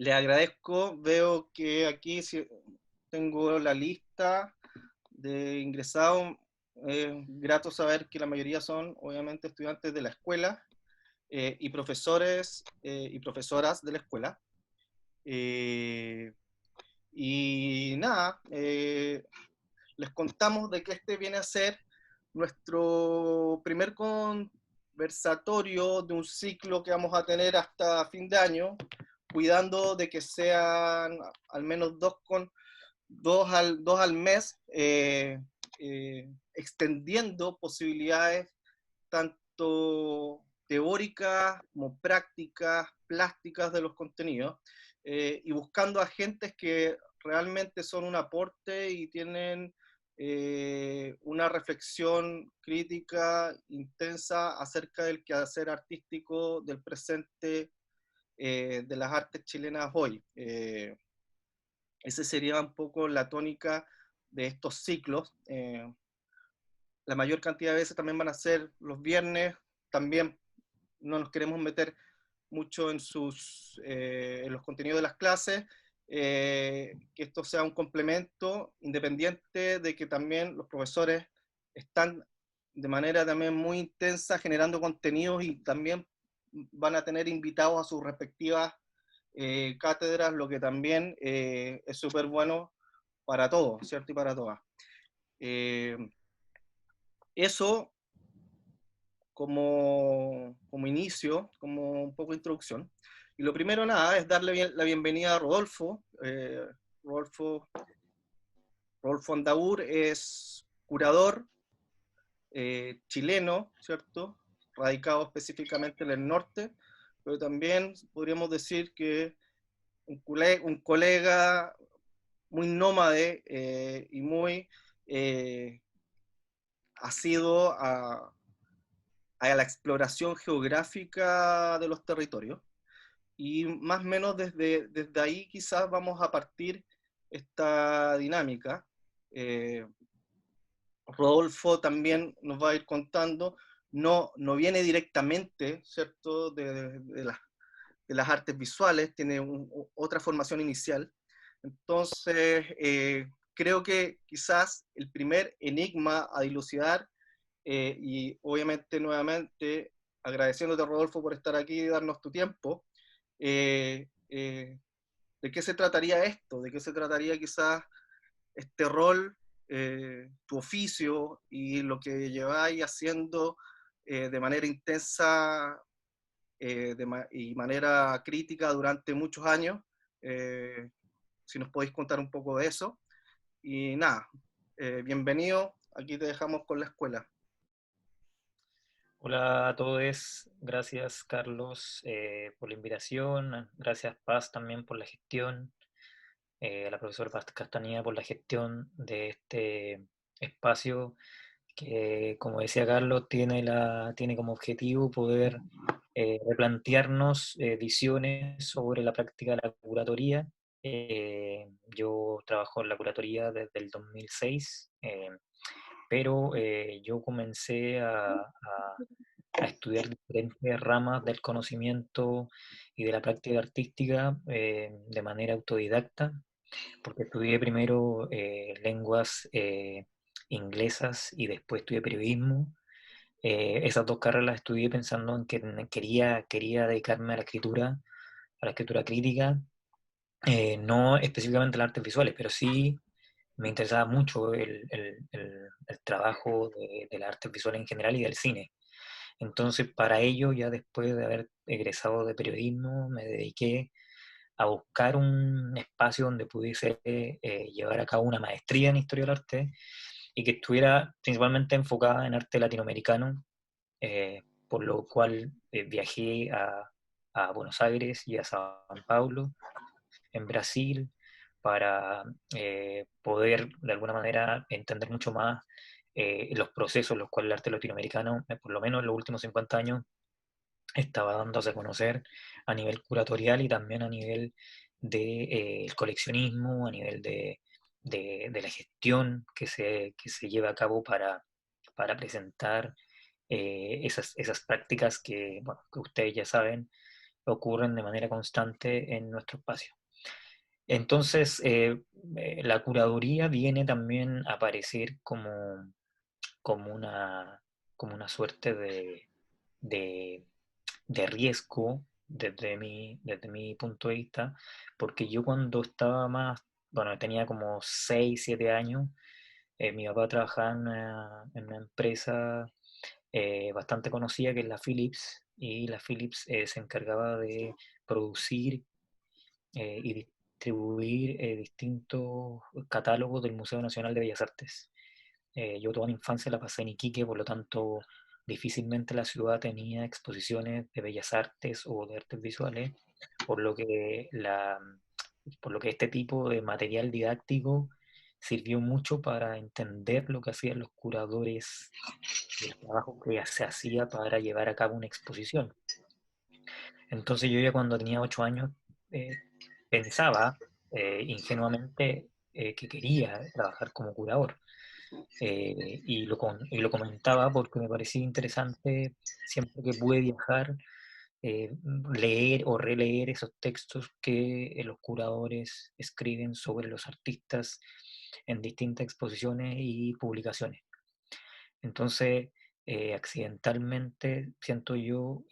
Le agradezco, veo que aquí tengo la lista de ingresados. Grato saber que la mayoría son obviamente estudiantes de la escuela y profesores y profesoras de la escuela. Eh, y nada, les contamos de que este viene a ser nuestro primer conversatorio de un ciclo que vamos a tener hasta fin de año, cuidando de que sean al menos dos al mes, extendiendo posibilidades tanto teóricas como prácticas, plásticas de los contenidos, y buscando agentes que realmente son un aporte y tienen una reflexión crítica intensa acerca del quehacer artístico del presente de las artes chilenas hoy. Esa sería un poco la tónica de estos ciclos. La mayor cantidad de veces también van a ser los viernes, también no nos queremos meter mucho en los contenidos de las clases, que esto sea un complemento independiente de que también los profesores están de manera también muy intensa generando contenidos y también van a tener invitados a sus respectivas cátedras, lo que también es súper bueno para todos, ¿cierto? Y para todas. Eh, Eso como inicio, como un poco de introducción. Y lo primero, nada, es darle la bienvenida a Rodolfo. Rodolfo, Rodolfo Andaur es curador chileno, ¿cierto? Radicado específicamente en el norte, pero también podríamos decir que un colega muy nómade y muy eh, asiduo a la exploración geográfica de los territorios. Y más o menos desde ahí quizás vamos a partir esta dinámica. Eh, Rodolfo también nos va a ir contando, no viene directamente, ¿cierto?, de las artes visuales, tiene otra formación inicial. Entonces, creo que quizás el primer enigma a dilucidar, y obviamente nuevamente agradeciéndote, Rodolfo, por estar aquí y darnos tu tiempo, eh, eh, ¿de qué se trataría esto? ¿De qué se trataría quizás este rol, tu oficio y lo que lleváis haciendo de manera intensa y manera crítica durante muchos años? Eh, si nos podéis contar un poco de eso. Y nada, bienvenido, aquí te dejamos con la escuela. Hola a todos, gracias Carlos por la invitación, gracias Paz también por la gestión, a la profesora Paz Castaneda por la gestión de este espacio que, como decía Carlos, tiene como objetivo poder replantearnos visiones sobre la práctica de la curatoría. Yo trabajo en la curatoría desde el 2006, pero yo comencé a estudiar diferentes ramas del conocimiento y de la práctica artística de manera autodidacta, porque estudié primero lenguas inglesas y después estudié periodismo. Esas dos carreras las estudié pensando en que quería dedicarme a la escritura crítica, no específicamente a las artes visuales, pero sí me interesaba mucho el trabajo de las artes visuales en general y del cine. Entonces, para ello, ya después de haber egresado de periodismo, me dediqué a buscar un espacio donde pudiese llevar a cabo una maestría en historia del arte y que estuviera principalmente enfocada en arte latinoamericano, por lo cual viajé a Buenos Aires y a Sao Paulo, en Brasil, para poder de alguna manera entender mucho más los procesos en los cuales el arte latinoamericano, por lo menos en los últimos 50 años, estaba dándose a conocer a nivel curatorial y también a nivel de el coleccionismo, a nivel de la gestión que se lleva a cabo para presentar esas prácticas que, bueno, que ustedes ya saben, ocurren de manera constante en nuestro espacio. Entonces, la curaduría viene también a aparecer como una, como una suerte de, de riesgo desde mi punto de vista, porque yo cuando estaba más, bueno, tenía como 6 7 años, mi papá trabajaba en una empresa bastante conocida que es la Philips, y la Philips se encargaba de producir y distribuir distintos catálogos del Museo Nacional de Bellas Artes. Yo toda mi infancia la pasé en Iquique, por lo tanto difícilmente la ciudad tenía exposiciones de bellas artes o de artes visuales, por lo que, por lo que este tipo de material didáctico sirvió mucho para entender lo que hacían los curadores y el trabajo que ya se hacía para llevar a cabo una exposición. Entonces yo ya cuando tenía 8 años eh, pensaba ingenuamente que quería trabajar como curador. Y lo comentaba porque me parecía interesante siempre que pude viajar, leer o releer esos textos que los curadores escriben sobre los artistas en distintas exposiciones y publicaciones. Entonces, accidentalmente, siento yo,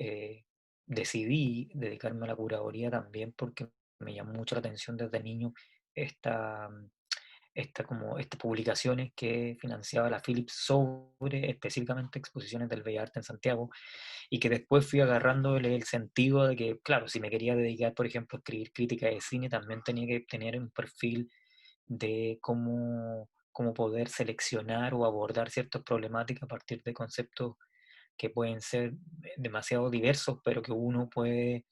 decidí dedicarme a la curaduría también porque me llamó mucho la atención desde niño esta, estas publicaciones que financiaba la Philips sobre específicamente exposiciones del Bellas Artes en Santiago, y que después fui agarrándole el sentido de que, claro, si me quería dedicar, por ejemplo, a escribir crítica de cine, también tenía que tener un perfil de cómo poder seleccionar o abordar ciertas problemáticas a partir de conceptos que pueden ser demasiado diversos, pero que uno puede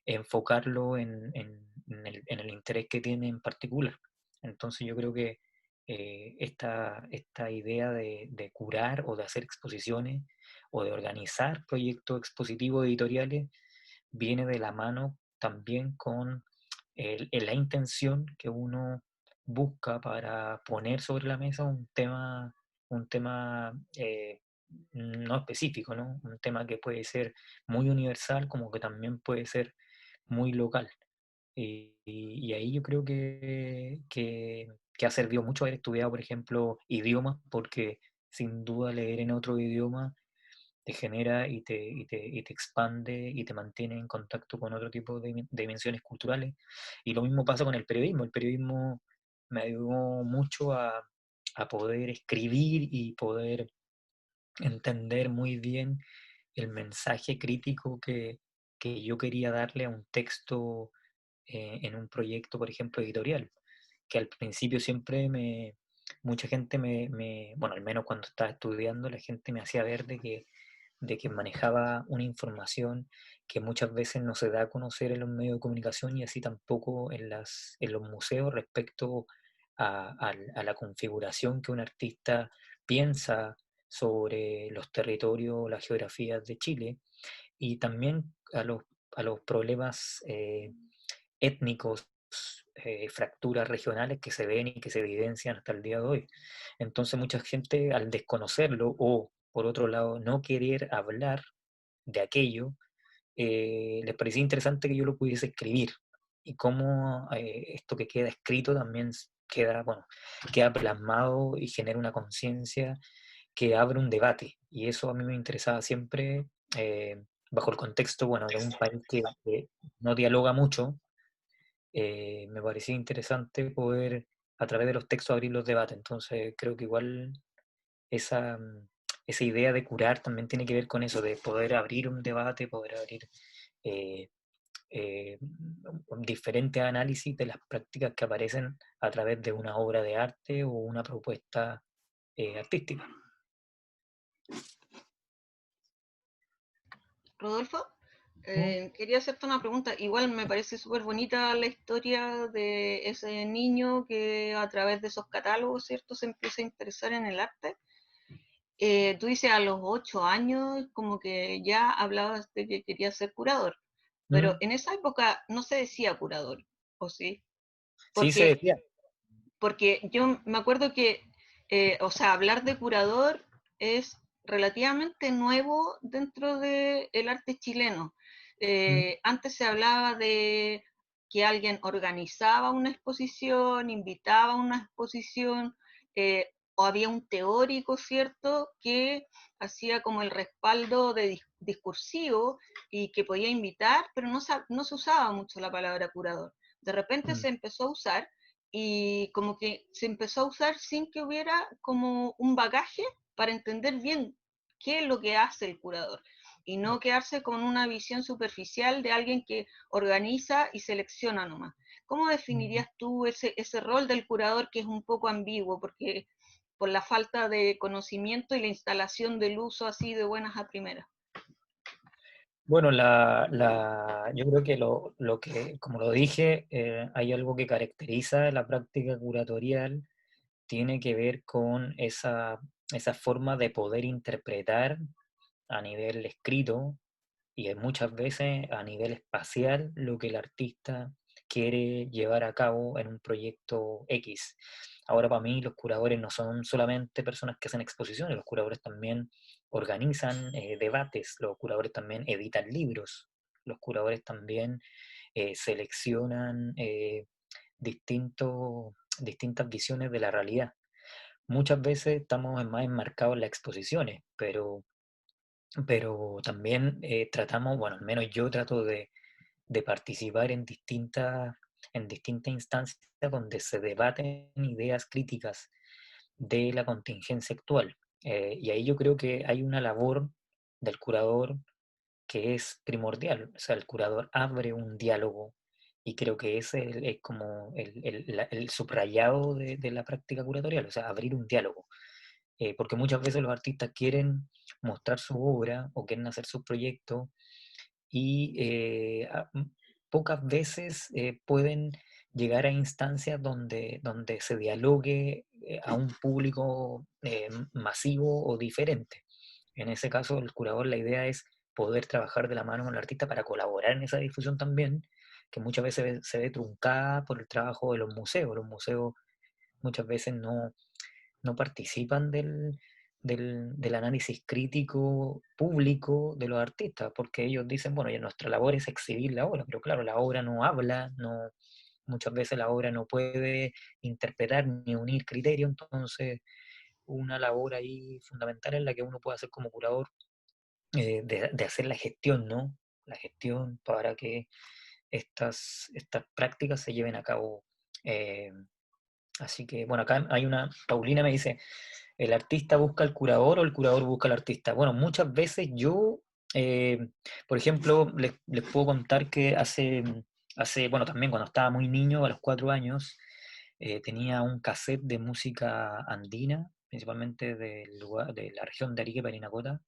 enfocarlo en el interés que tiene en particular. Entonces yo creo que esta idea de curar o de hacer exposiciones o de organizar proyectos expositivos editoriales viene de la mano también con la intención que uno busca para poner sobre la mesa un tema no específico, ¿no? Un tema que puede ser muy universal como que también puede ser muy local. Y ahí yo creo que ha servido mucho haber estudiado, por ejemplo, idiomas, porque sin duda leer en otro idioma te genera y te expande y te mantiene en contacto con otro tipo de dimensiones culturales. Y lo mismo pasa con el periodismo. El periodismo me ayudó mucho a poder escribir y poder entender muy bien el mensaje crítico que yo quería darle a un texto en un proyecto, por ejemplo, editorial, que al principio siempre mucha gente bueno, al menos cuando estaba estudiando, la gente me hacía ver de que manejaba una información que muchas veces no se da a conocer en los medios de comunicación y así tampoco en los museos respecto a la configuración que un artista piensa sobre los territorios, las geografías de Chile, y también a los problemas étnicos, fracturas regionales que se ven y que se evidencian hasta el día de hoy. Entonces mucha gente al desconocerlo o, por otro lado, no querer hablar de aquello, les parecía interesante que yo lo pudiese escribir, y cómo esto que queda escrito también queda, bueno, queda plasmado y genera una conciencia que abre un debate, y eso a mí me interesaba siempre, bajo el contexto, bueno, de un país que no dialoga mucho. Me parecía interesante poder a través de los textos abrir los debates. Entonces creo que igual esa, esa idea de curar también tiene que ver con eso, de poder abrir un debate, poder abrir eh, un diferente análisis de las prácticas que aparecen a través de una obra de arte o una propuesta artística. Rodolfo, ¿Mm? quería hacerte una pregunta. Igual me parece súper bonita la historia de ese niño que a través de esos catálogos, ¿cierto?, se empieza a interesar en el arte. Tú dices a los 8 años como que ya hablabas de que querías ser curador, pero ¿Mm? en esa época no se decía curador, ¿o sí? Sí, se Porque, decía. porque yo me acuerdo que, o sea, hablar de curador es relativamente nuevo dentro del arte chileno. Antes se hablaba de que alguien organizaba una exposición, invitaba a una exposición, o había un teórico, ¿cierto?, que hacía como el respaldo discursivo y que podía invitar, pero no se usaba mucho la palabra curador. De repente se empezó a usar y como que se empezó a usar sin que hubiera como un bagaje para entender bien qué es lo que hace el curador y no quedarse con una visión superficial de alguien que organiza y selecciona nomás. ¿Cómo definirías tú ese rol del curador que es un poco ambiguo porque por la falta de conocimiento y la instalación del uso así de buenas a primeras? Bueno, yo creo que lo que, como lo dije, hay algo que caracteriza la práctica curatorial, tiene que ver con esa forma de poder interpretar a nivel escrito y muchas veces a nivel espacial lo que el artista quiere llevar a cabo en un proyecto X. Ahora, para mí los curadores no son solamente personas que hacen exposiciones, los curadores también organizan debates, los curadores también editan libros, los curadores también seleccionan distintas visiones de la realidad. Muchas veces estamos más enmarcados en las exposiciones, pero también tratamos, bueno, al menos yo trato de participar en distintas instancias donde se debaten ideas críticas de la contingencia actual. Y ahí yo creo que hay una labor del curador que es primordial. O sea, el curador abre un diálogo y creo que ese es como el subrayado de la práctica curatorial, o sea, abrir un diálogo. Porque muchas veces los artistas quieren mostrar su obra o quieren hacer sus proyectos y pocas veces pueden llegar a instancias donde se dialogue a un público masivo o diferente. En ese caso, el curador, la idea es poder trabajar de la mano con el artista para colaborar en esa difusión también, que muchas veces se ve truncada por el trabajo de los museos. Los museos muchas veces no participan del análisis crítico público de los artistas, porque ellos dicen, bueno, ya nuestra labor es exhibir la obra, pero claro, la obra no habla, muchas veces la obra no puede interpretar ni unir criterios, entonces una labor ahí fundamental en la que uno puede hacer como curador, de hacer la gestión, ¿no? La gestión para que estas prácticas se lleven a cabo. Así que, bueno, acá hay Paulina me dice, ¿el artista busca al curador o el curador busca al artista? Bueno, muchas veces yo, eh, por ejemplo, les puedo contar que bueno, también cuando estaba muy niño, a los 4 años, tenía un cassette de música andina, principalmente de la región de Arica y Parinacota,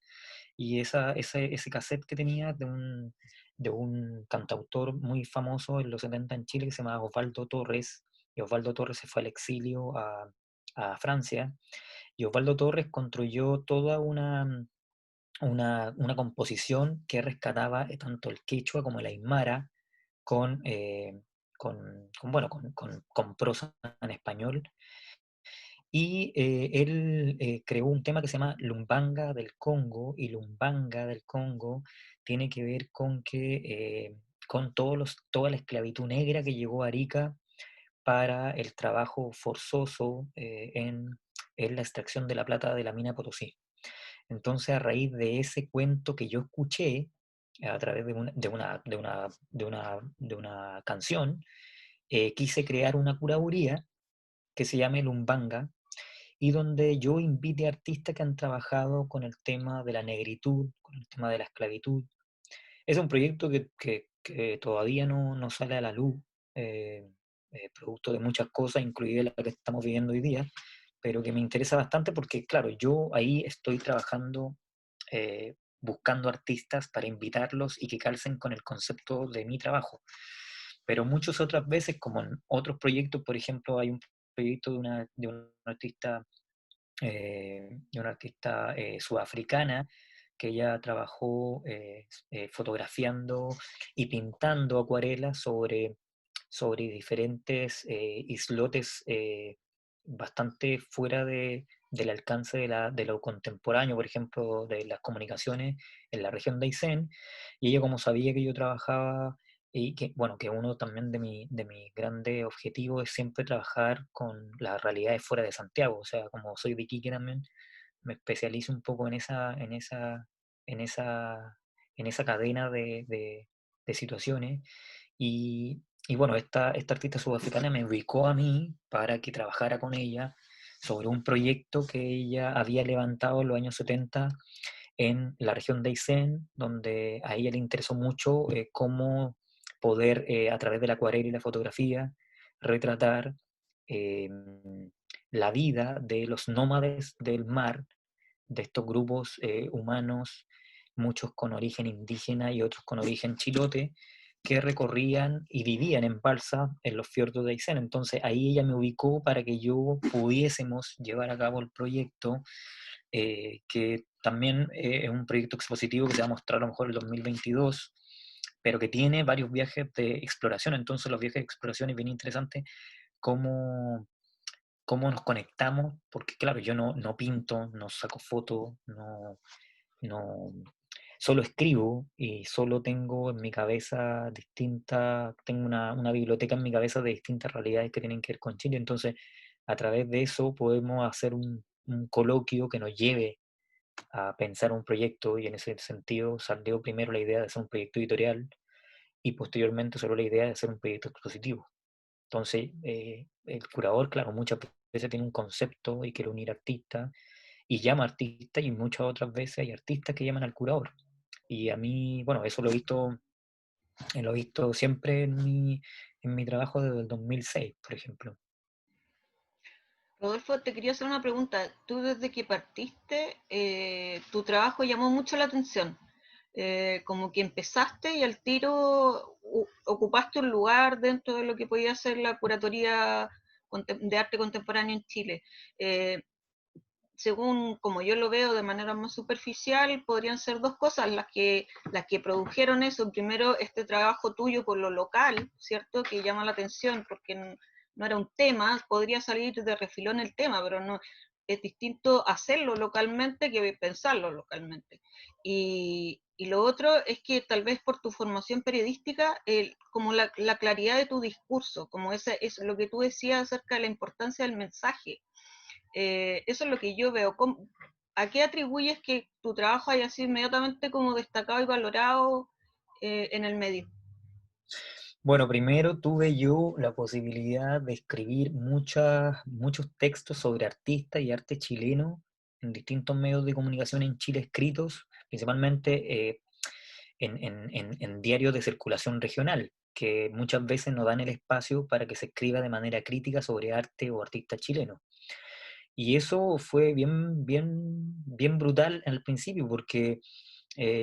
y ese cassette que tenía de un cantautor muy famoso en los 70 en Chile que se llama Osvaldo Torres, y Osvaldo Torres se fue al exilio a Francia, y Osvaldo Torres construyó toda una composición que rescataba tanto el quechua como el aymara con, bueno, con prosa en español. Y él creó un tema que se llama Lumbanga del Congo, y Lumbanga del Congo tiene que ver con con toda la esclavitud negra que llegó a Arica para el trabajo forzoso en la extracción de la plata de la mina Potosí. Entonces, a raíz de ese cuento que yo escuché a través de una canción, quise crear una curaduría que se llame Lumbanga, y donde yo invite a artistas que han trabajado con el tema de la negritud, con el tema de la esclavitud. Es un proyecto que todavía no sale a la luz, eh, producto de muchas cosas, incluida la que estamos viviendo hoy día, pero que me interesa bastante porque, claro, yo ahí estoy trabajando, buscando artistas para invitarlos y que calcen con el concepto de mi trabajo. Pero muchas otras veces, como en otros proyectos, por ejemplo, hay un proyecto de una artista sudafricana que ella trabajó fotografiando y pintando acuarelas sobre diferentes islotes bastante fuera del alcance de lo contemporáneo, por ejemplo, de las comunicaciones en la región de Aysén, Y ella, como sabía que yo trabajaba, y que, bueno, que uno también de mi grande objetivo es siempre trabajar con las realidades fuera de Santiago, o sea, como soy de Iquique también, me especializo un poco en esa, en esa cadena de situaciones. Y bueno, esta artista sudafricana me ubicó a mí para que trabajara con ella sobre un proyecto que ella había levantado en los años 70 en la región de Aysén, donde a ella le interesó mucho cómo poder, a través de la acuarela y la fotografía, retratar eh, la vida de los nómades del mar, de estos grupos humanos, muchos con origen indígena y otros con origen chilote, que recorrían y vivían en balsa en los fiordos de Aysén. Entonces ahí ella me ubicó para que yo pudiésemos llevar a cabo el proyecto, que también es un proyecto expositivo que se va a mostrar a lo mejor el 2022, pero que tiene varios viajes de exploración. Entonces los viajes de exploración es bien interesante cómo, cómo nos conectamos, porque claro, yo no pinto, no saco fotos, no, solo escribo y solo tengo en mi cabeza tengo una biblioteca en mi cabeza de distintas realidades que tienen que ver con Chile. Entonces, a través de eso podemos hacer un coloquio que nos lleve a pensar un proyecto, y en ese sentido salió primero la idea de hacer un proyecto editorial y posteriormente salió la idea de hacer un proyecto expositivo. Entonces, el curador, claro, muchas veces tiene un concepto y quiere unir artistas y llama artistas, y muchas otras veces hay artistas que llaman al curador. Y a mí, bueno, eso lo he visto siempre en mi trabajo desde el 2006, por ejemplo. Rodolfo, te quería hacer una pregunta. Tú desde que partiste, tu trabajo llamó mucho la atención. Como que empezaste y al tiro ocupaste un lugar dentro de lo que podía ser la curatoría de arte contemporáneo en Chile. Eh, Según como yo lo veo de manera más superficial, podrían ser dos cosas las que produjeron eso. Primero, este trabajo tuyo por lo local, ¿cierto? Que llama la atención porque no era un tema, podría salir de refilón el tema, pero no es distinto hacerlo localmente que pensarlo localmente. Y lo otro es que tal vez por tu formación periodística, como la claridad de tu discurso, como ese, es lo que tú decías acerca de la importancia del mensaje, eso es lo que yo veo. ¿A qué atribuyes que tu trabajo haya sido inmediatamente como destacado y valorado en el medio? Bueno, primero tuve yo la posibilidad de escribir muchos textos sobre artistas y arte chileno en distintos medios de comunicación en Chile escritos, principalmente en diarios de circulación regional, que muchas veces no dan el espacio para que se escriba de manera crítica sobre arte o artistas chilenos. Y eso fue bien brutal al principio, porque,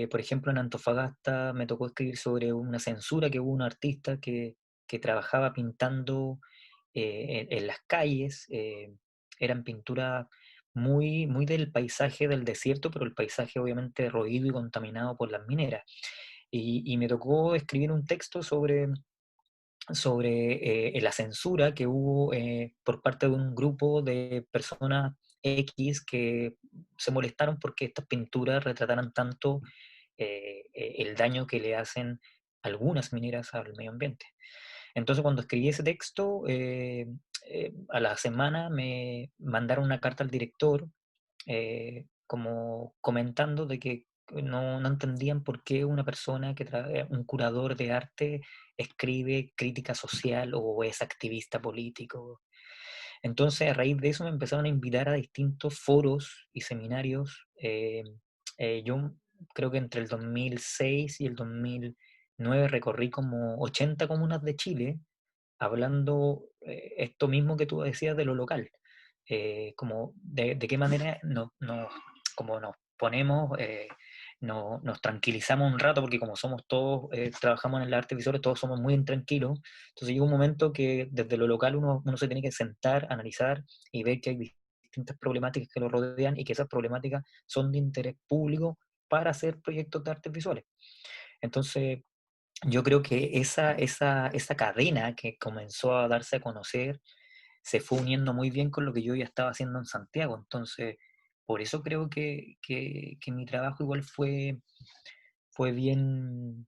por ejemplo, en Antofagasta me tocó escribir sobre una censura que hubo un artista que trabajaba pintando en las calles. Eran pinturas muy del paisaje del desierto, pero el paisaje obviamente roído y contaminado por las mineras. Y me tocó escribir un texto sobre la censura que hubo por parte de un grupo de personas X que se molestaron porque estas pinturas retrataran tanto el daño que le hacen algunas mineras al medio ambiente. Entonces, cuando escribí ese texto, a la semana me mandaron una carta al director, como comentando de que no entendían por qué una persona un curador de arte escribe crítica social o es activista político. Entonces, a raíz de eso me empezaron a invitar a distintos foros y seminarios. Yo creo que entre el 2006 y el 2009 recorrí como 80 comunas de Chile, hablando esto mismo que tú decías de lo local, como de qué manera como nos ponemos, nos tranquilizamos un rato, porque como somos todos, trabajamos en el arte visual, todos somos muy intranquilos. Entonces llega un momento que desde lo local uno se tiene que sentar, analizar y ver que hay distintas problemáticas que lo rodean y que esas problemáticas son de interés público para hacer proyectos de artes visuales. Entonces, yo creo que esa cadena que comenzó a darse a conocer se fue uniendo muy bien con lo que yo ya estaba haciendo en Santiago. Entonces, por eso creo que mi trabajo igual fue bien,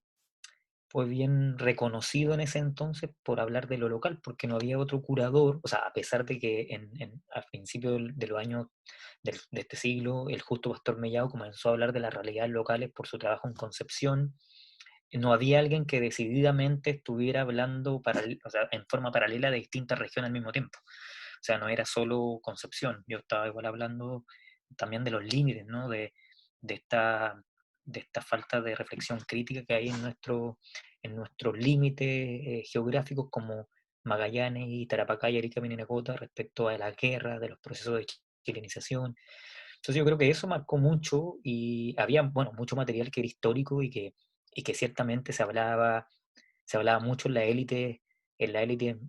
fue bien reconocido en ese entonces por hablar de lo local, porque no había otro curador, o sea, a pesar de que a principios de los años de este siglo, el justo Pastor Mellado comenzó a hablar de las realidades locales por su trabajo en Concepción, no había alguien que decididamente estuviera hablando o sea, en forma paralela de distintas regiones al mismo tiempo. O sea, no era solo Concepción, yo estaba igual hablando también de los límites, ¿no? De esta, de esta falta de reflexión crítica que hay en nuestros límites geográficos como Magallanes y Tarapacá y Arica Parinacota respecto a la guerra, de los procesos de chilenización. Entonces yo creo que eso marcó mucho y había, bueno, mucho material que era histórico y que ciertamente se hablaba mucho en la élite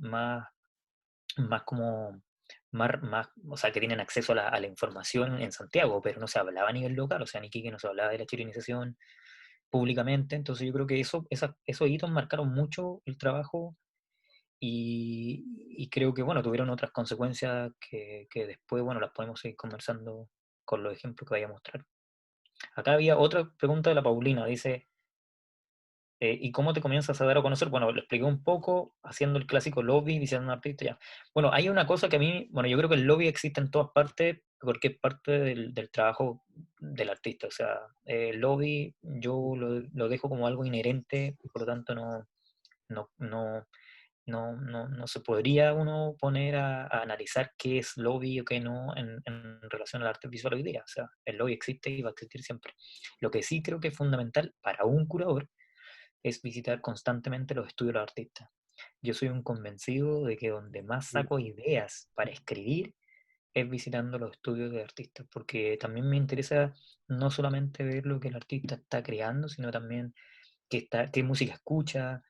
más como, o sea, que tienen acceso a la información en Santiago, pero no se hablaba a nivel local, o sea, en Iquique no se hablaba de la chilenización públicamente, entonces yo creo que esos hitos marcaron mucho el trabajo y creo que, bueno, tuvieron otras consecuencias que después, bueno, las podemos seguir conversando con los ejemplos que vaya a mostrar. Acá había otra pregunta de la Paulina, dice, ¿y cómo te comienzas a dar a conocer? Bueno, lo expliqué un poco, haciendo el clásico lobby, diciendo un artista ya. Bueno, hay una cosa que a mí, bueno, yo creo que el lobby existe en todas partes, porque es parte del trabajo del artista. O sea, el lobby yo lo dejo como algo inherente, por lo tanto no, no, no se podría uno poner a analizar qué es lobby o qué no en relación al arte visual hoy día. O sea, el lobby existe y va a existir siempre. Lo que sí creo que es fundamental para un curador es visitar constantemente los estudios de los artistas. Yo soy un convencido de que donde más saco ideas para escribir es visitando los estudios de artistas, porque también me interesa no solamente ver lo que el artista está creando, sino también qué música escucha,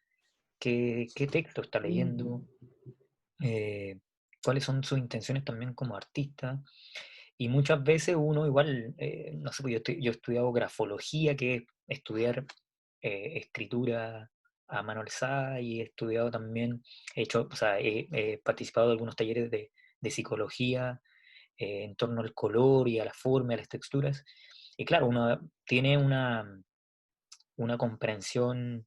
qué texto está leyendo, eh, cuáles son sus intenciones también como artista. Y muchas veces uno igual, no sé, pues yo he estudiado grafología, que es estudiar escritura a mano alzada, y he estudiado también, o sea, he participado de algunos talleres de psicología en torno al color y a la forma, a las texturas. Y claro, uno tiene una comprensión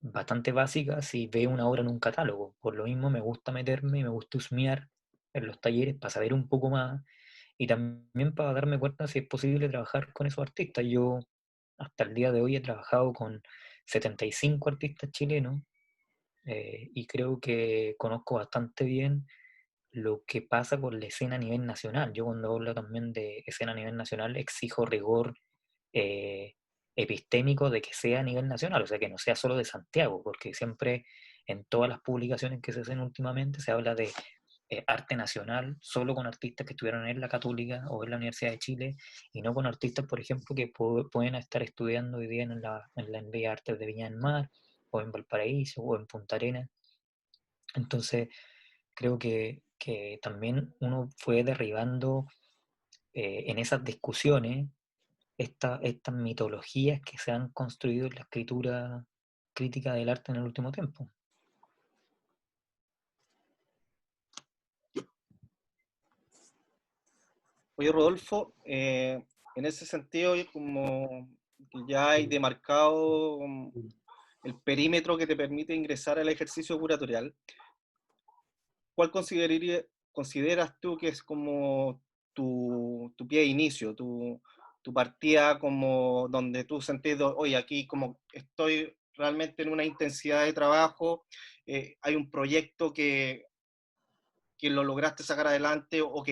bastante básica si ve una obra en un catálogo. Por lo mismo me gusta meterme y me gusta husmear en los talleres para saber un poco más y también para darme cuenta si es posible trabajar con esos artistas. Yo hasta el día de hoy he trabajado con 75 artistas chilenos y creo que conozco bastante bien lo que pasa con la escena a nivel nacional. Yo cuando hablo también de escena a nivel nacional exijo rigor eh, epistémico de que sea a nivel nacional, o sea, que no sea solo de Santiago, porque siempre en todas las publicaciones que se hacen últimamente se habla de arte nacional, solo con artistas que estuvieron en la Católica o en la Universidad de Chile, y no con artistas, por ejemplo, que pueden estar estudiando hoy día en la Envía Artes de Viña del Mar, o en Valparaíso, o en Punta Arenas. Entonces, creo que también uno fue derribando en esas discusiones estas mitologías que se han construido en la escritura crítica del arte en el último tiempo. Oye, Rodolfo, en ese sentido, como que ya hay demarcado el perímetro que te permite ingresar al ejercicio curatorial, ¿cuál consideras tú que es como tu pie de inicio, tu partida como donde tú sentís, oye, aquí como estoy realmente en una intensidad de trabajo, hay un proyecto que lo lograste sacar adelante o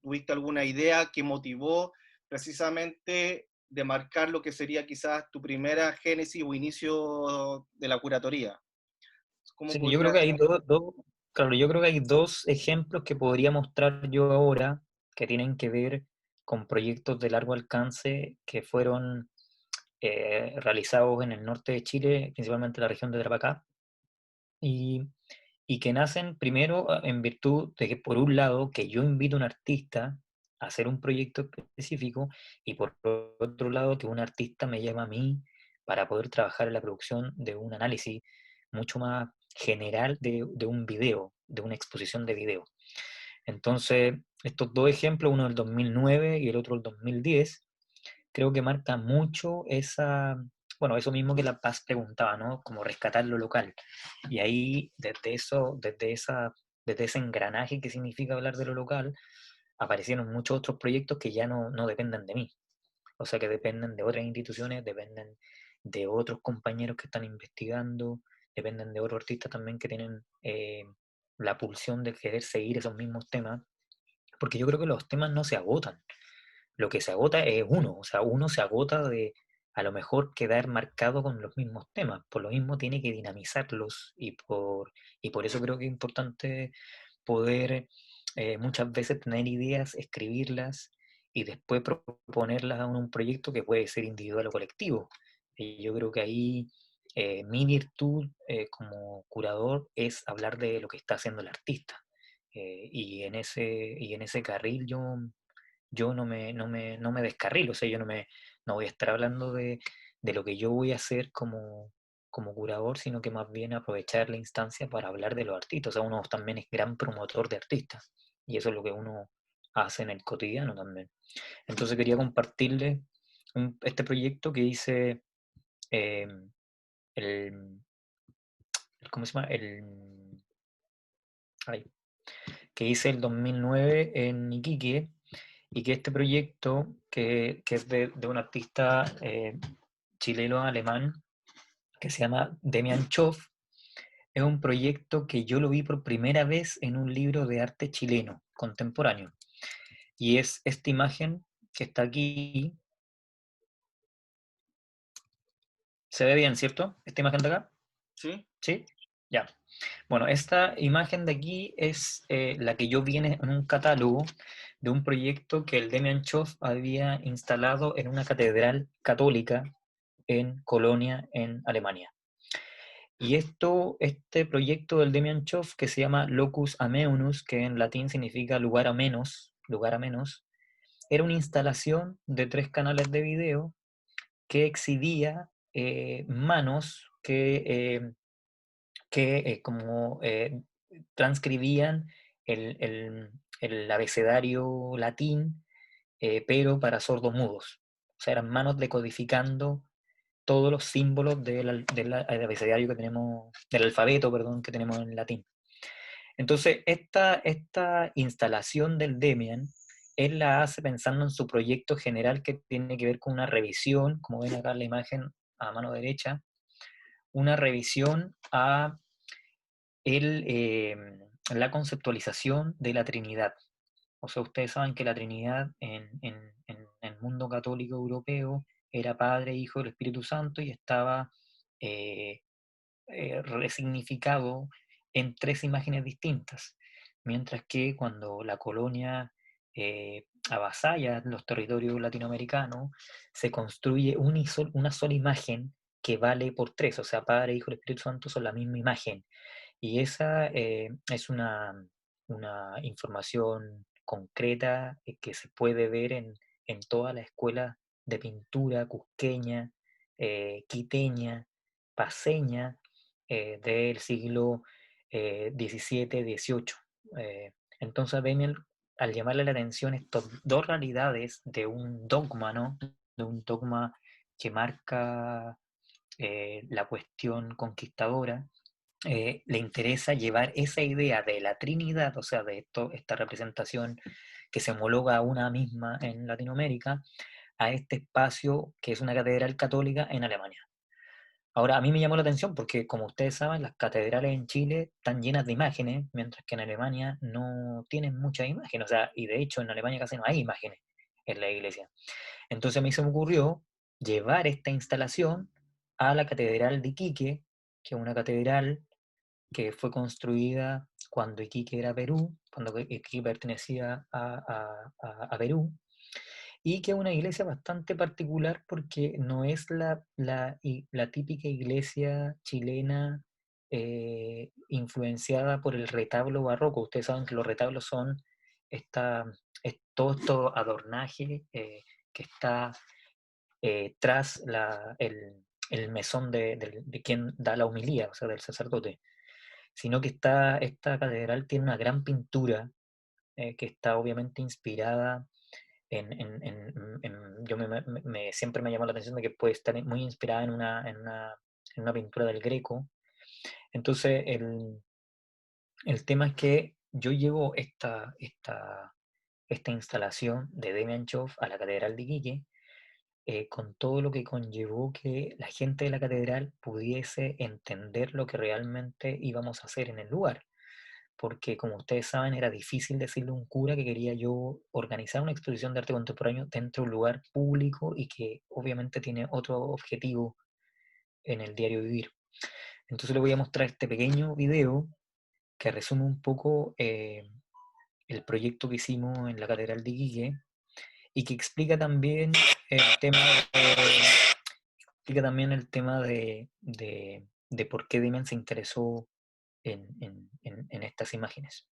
tuviste alguna idea que motivó precisamente de marcar lo que sería quizás tu primera génesis o inicio de la curatoría? ¿Cómo Sí, yo creo que podrías? hay claro, yo creo que hay dos ejemplos que podría mostrar yo ahora que tienen que ver con proyectos de largo alcance que fueron realizados en el norte de Chile, principalmente en la región de Tarapacá, y, y que nacen primero en virtud de que, por un lado, que yo invito a un artista a hacer un proyecto específico, y por otro lado, que un artista me llama a mí para poder trabajar en la producción de un análisis mucho más general de un video, de una exposición de video. Entonces, estos dos ejemplos, uno del 2009 y el otro del 2010, creo que marca mucho bueno, eso mismo que La Paz preguntaba, ¿no? Como rescatar lo local. Y ahí, desde ese engranaje que significa hablar de lo local, aparecieron muchos otros proyectos que ya no dependen de mí. O sea, que dependen de otras instituciones, dependen de otros compañeros que están investigando, dependen de otros artistas también que tienen la pulsión de querer seguir esos mismos temas, porque yo creo que los temas no se agotan. Lo que se agota es uno, o sea, uno se agota de a lo mejor quedar marcado con los mismos temas, por lo mismo tiene que dinamizarlos y por eso creo que es importante poder muchas veces tener ideas, escribirlas y después proponerlas a un proyecto que puede ser individual o colectivo. Y yo creo que ahí mi virtud como curador es hablar de lo que está haciendo el artista. Y en ese carril yo no me descarrilo, o sea, yo no voy a estar hablando de lo que yo voy a hacer como curador, sino que más bien aprovechar la instancia para hablar de los artistas. O sea, uno también es gran promotor de artistas, y eso es lo que uno hace en el cotidiano también. Entonces quería compartirle este proyecto que hice, eh, el, ¿cómo se llama? Ay, que hice el 2009 en Iquique, y que este proyecto, que es de un artista chileno-alemán que se llama Demian Choff, es un proyecto que yo lo vi por primera vez en un libro de arte chileno contemporáneo. Y es esta imagen que está aquí. ¿Se ve bien, cierto? ¿Esta imagen de acá? ¿Sí? ¿Sí? Ya. Bueno, esta imagen de aquí es la que yo vi en un catálogo de un proyecto que el Demian Choff había instalado en una catedral católica en Colonia, en Alemania. Y este proyecto del Demian Choff, que se llama Locus Ameunus, que en latín significa lugar a menos, era una instalación de 3 canales de video que exhibía manos que como transcribían el abecedario latín, pero para sordomudos. O sea, eran manos decodificando todos los símbolos del abecedario que tenemos, del alfabeto, perdón, que tenemos en latín. Entonces, esta instalación del Demian, él la hace pensando en su proyecto general que tiene que ver con una revisión, como ven acá en la imagen a mano derecha, una revisión a la conceptualización de la Trinidad. O sea, ustedes saben que la Trinidad en el mundo católico europeo era Padre, Hijo y el Espíritu Santo, y estaba eh, resignificado en 3 imágenes distintas. Mientras que cuando la colonia avasalla los territorios latinoamericanos, se construye una sola imagen que vale por 3, o sea, Padre, Hijo y Espíritu Santo son la misma imagen. Y esa es una información concreta que se puede ver en toda la escuela de pintura cusqueña, quiteña, paceña, del siglo XVII, XVIII. Entonces, Demian, al llamarle la atención estas 2 realidades de un dogma, ¿no? De un dogma que marca la cuestión conquistadora, le interesa llevar esa idea de la Trinidad, o sea, de esta representación que se homologa a una misma en Latinoamérica, a este espacio que es una catedral católica en Alemania. Ahora, a mí me llamó la atención porque, como ustedes saben, las catedrales en Chile están llenas de imágenes, mientras que en Alemania no tienen muchas imágenes, o sea, y de hecho en Alemania casi no hay imágenes en la iglesia. Entonces a mí se me ocurrió llevar esta instalación a la Catedral de Iquique, que es una catedral que fue construida cuando Iquique era Perú, cuando Iquique pertenecía a Perú, y que es una iglesia bastante particular porque no es la típica iglesia chilena influenciada por el retablo barroco. Ustedes saben que los retablos son todo esto adornaje que está tras el mesón de quien da la homilía, o sea, del sacerdote, sino que esta catedral tiene una gran pintura que está obviamente inspirada siempre me llamó la atención de que puede estar muy inspirada en una pintura del Greco. Entonces, el tema es que yo llevo esta instalación de Demian Choff a la Catedral de Iquique, con todo lo que conllevó que la gente de la catedral pudiese entender lo que realmente íbamos a hacer en el lugar. Porque, como ustedes saben, era difícil decirle a un cura que quería yo organizar una exposición de arte contemporáneo dentro de un lugar público y que obviamente tiene otro objetivo en el diario vivir. Entonces le voy a mostrar este pequeño video que resume un poco el proyecto que hicimos en la Catedral de Iquique y que explica también el tema de por qué Demian se interesó en estas imágenes.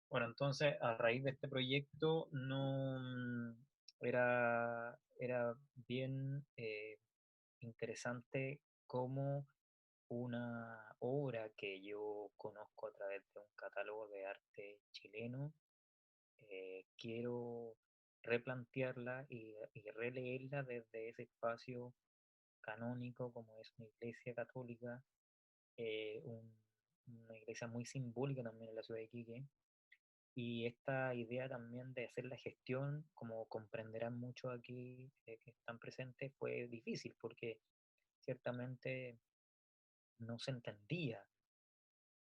Bueno, entonces a raíz de este proyecto no era bien interesante cómo una obra que yo conozco a través de un catálogo de arte chileno, quiero replantearla y releerla desde ese espacio canónico como es una iglesia católica, una iglesia muy simbólica también en la ciudad de Iquique. Y esta idea también de hacer la gestión, como comprenderán muchos aquí que están presentes, fue difícil porque ciertamente no se entendía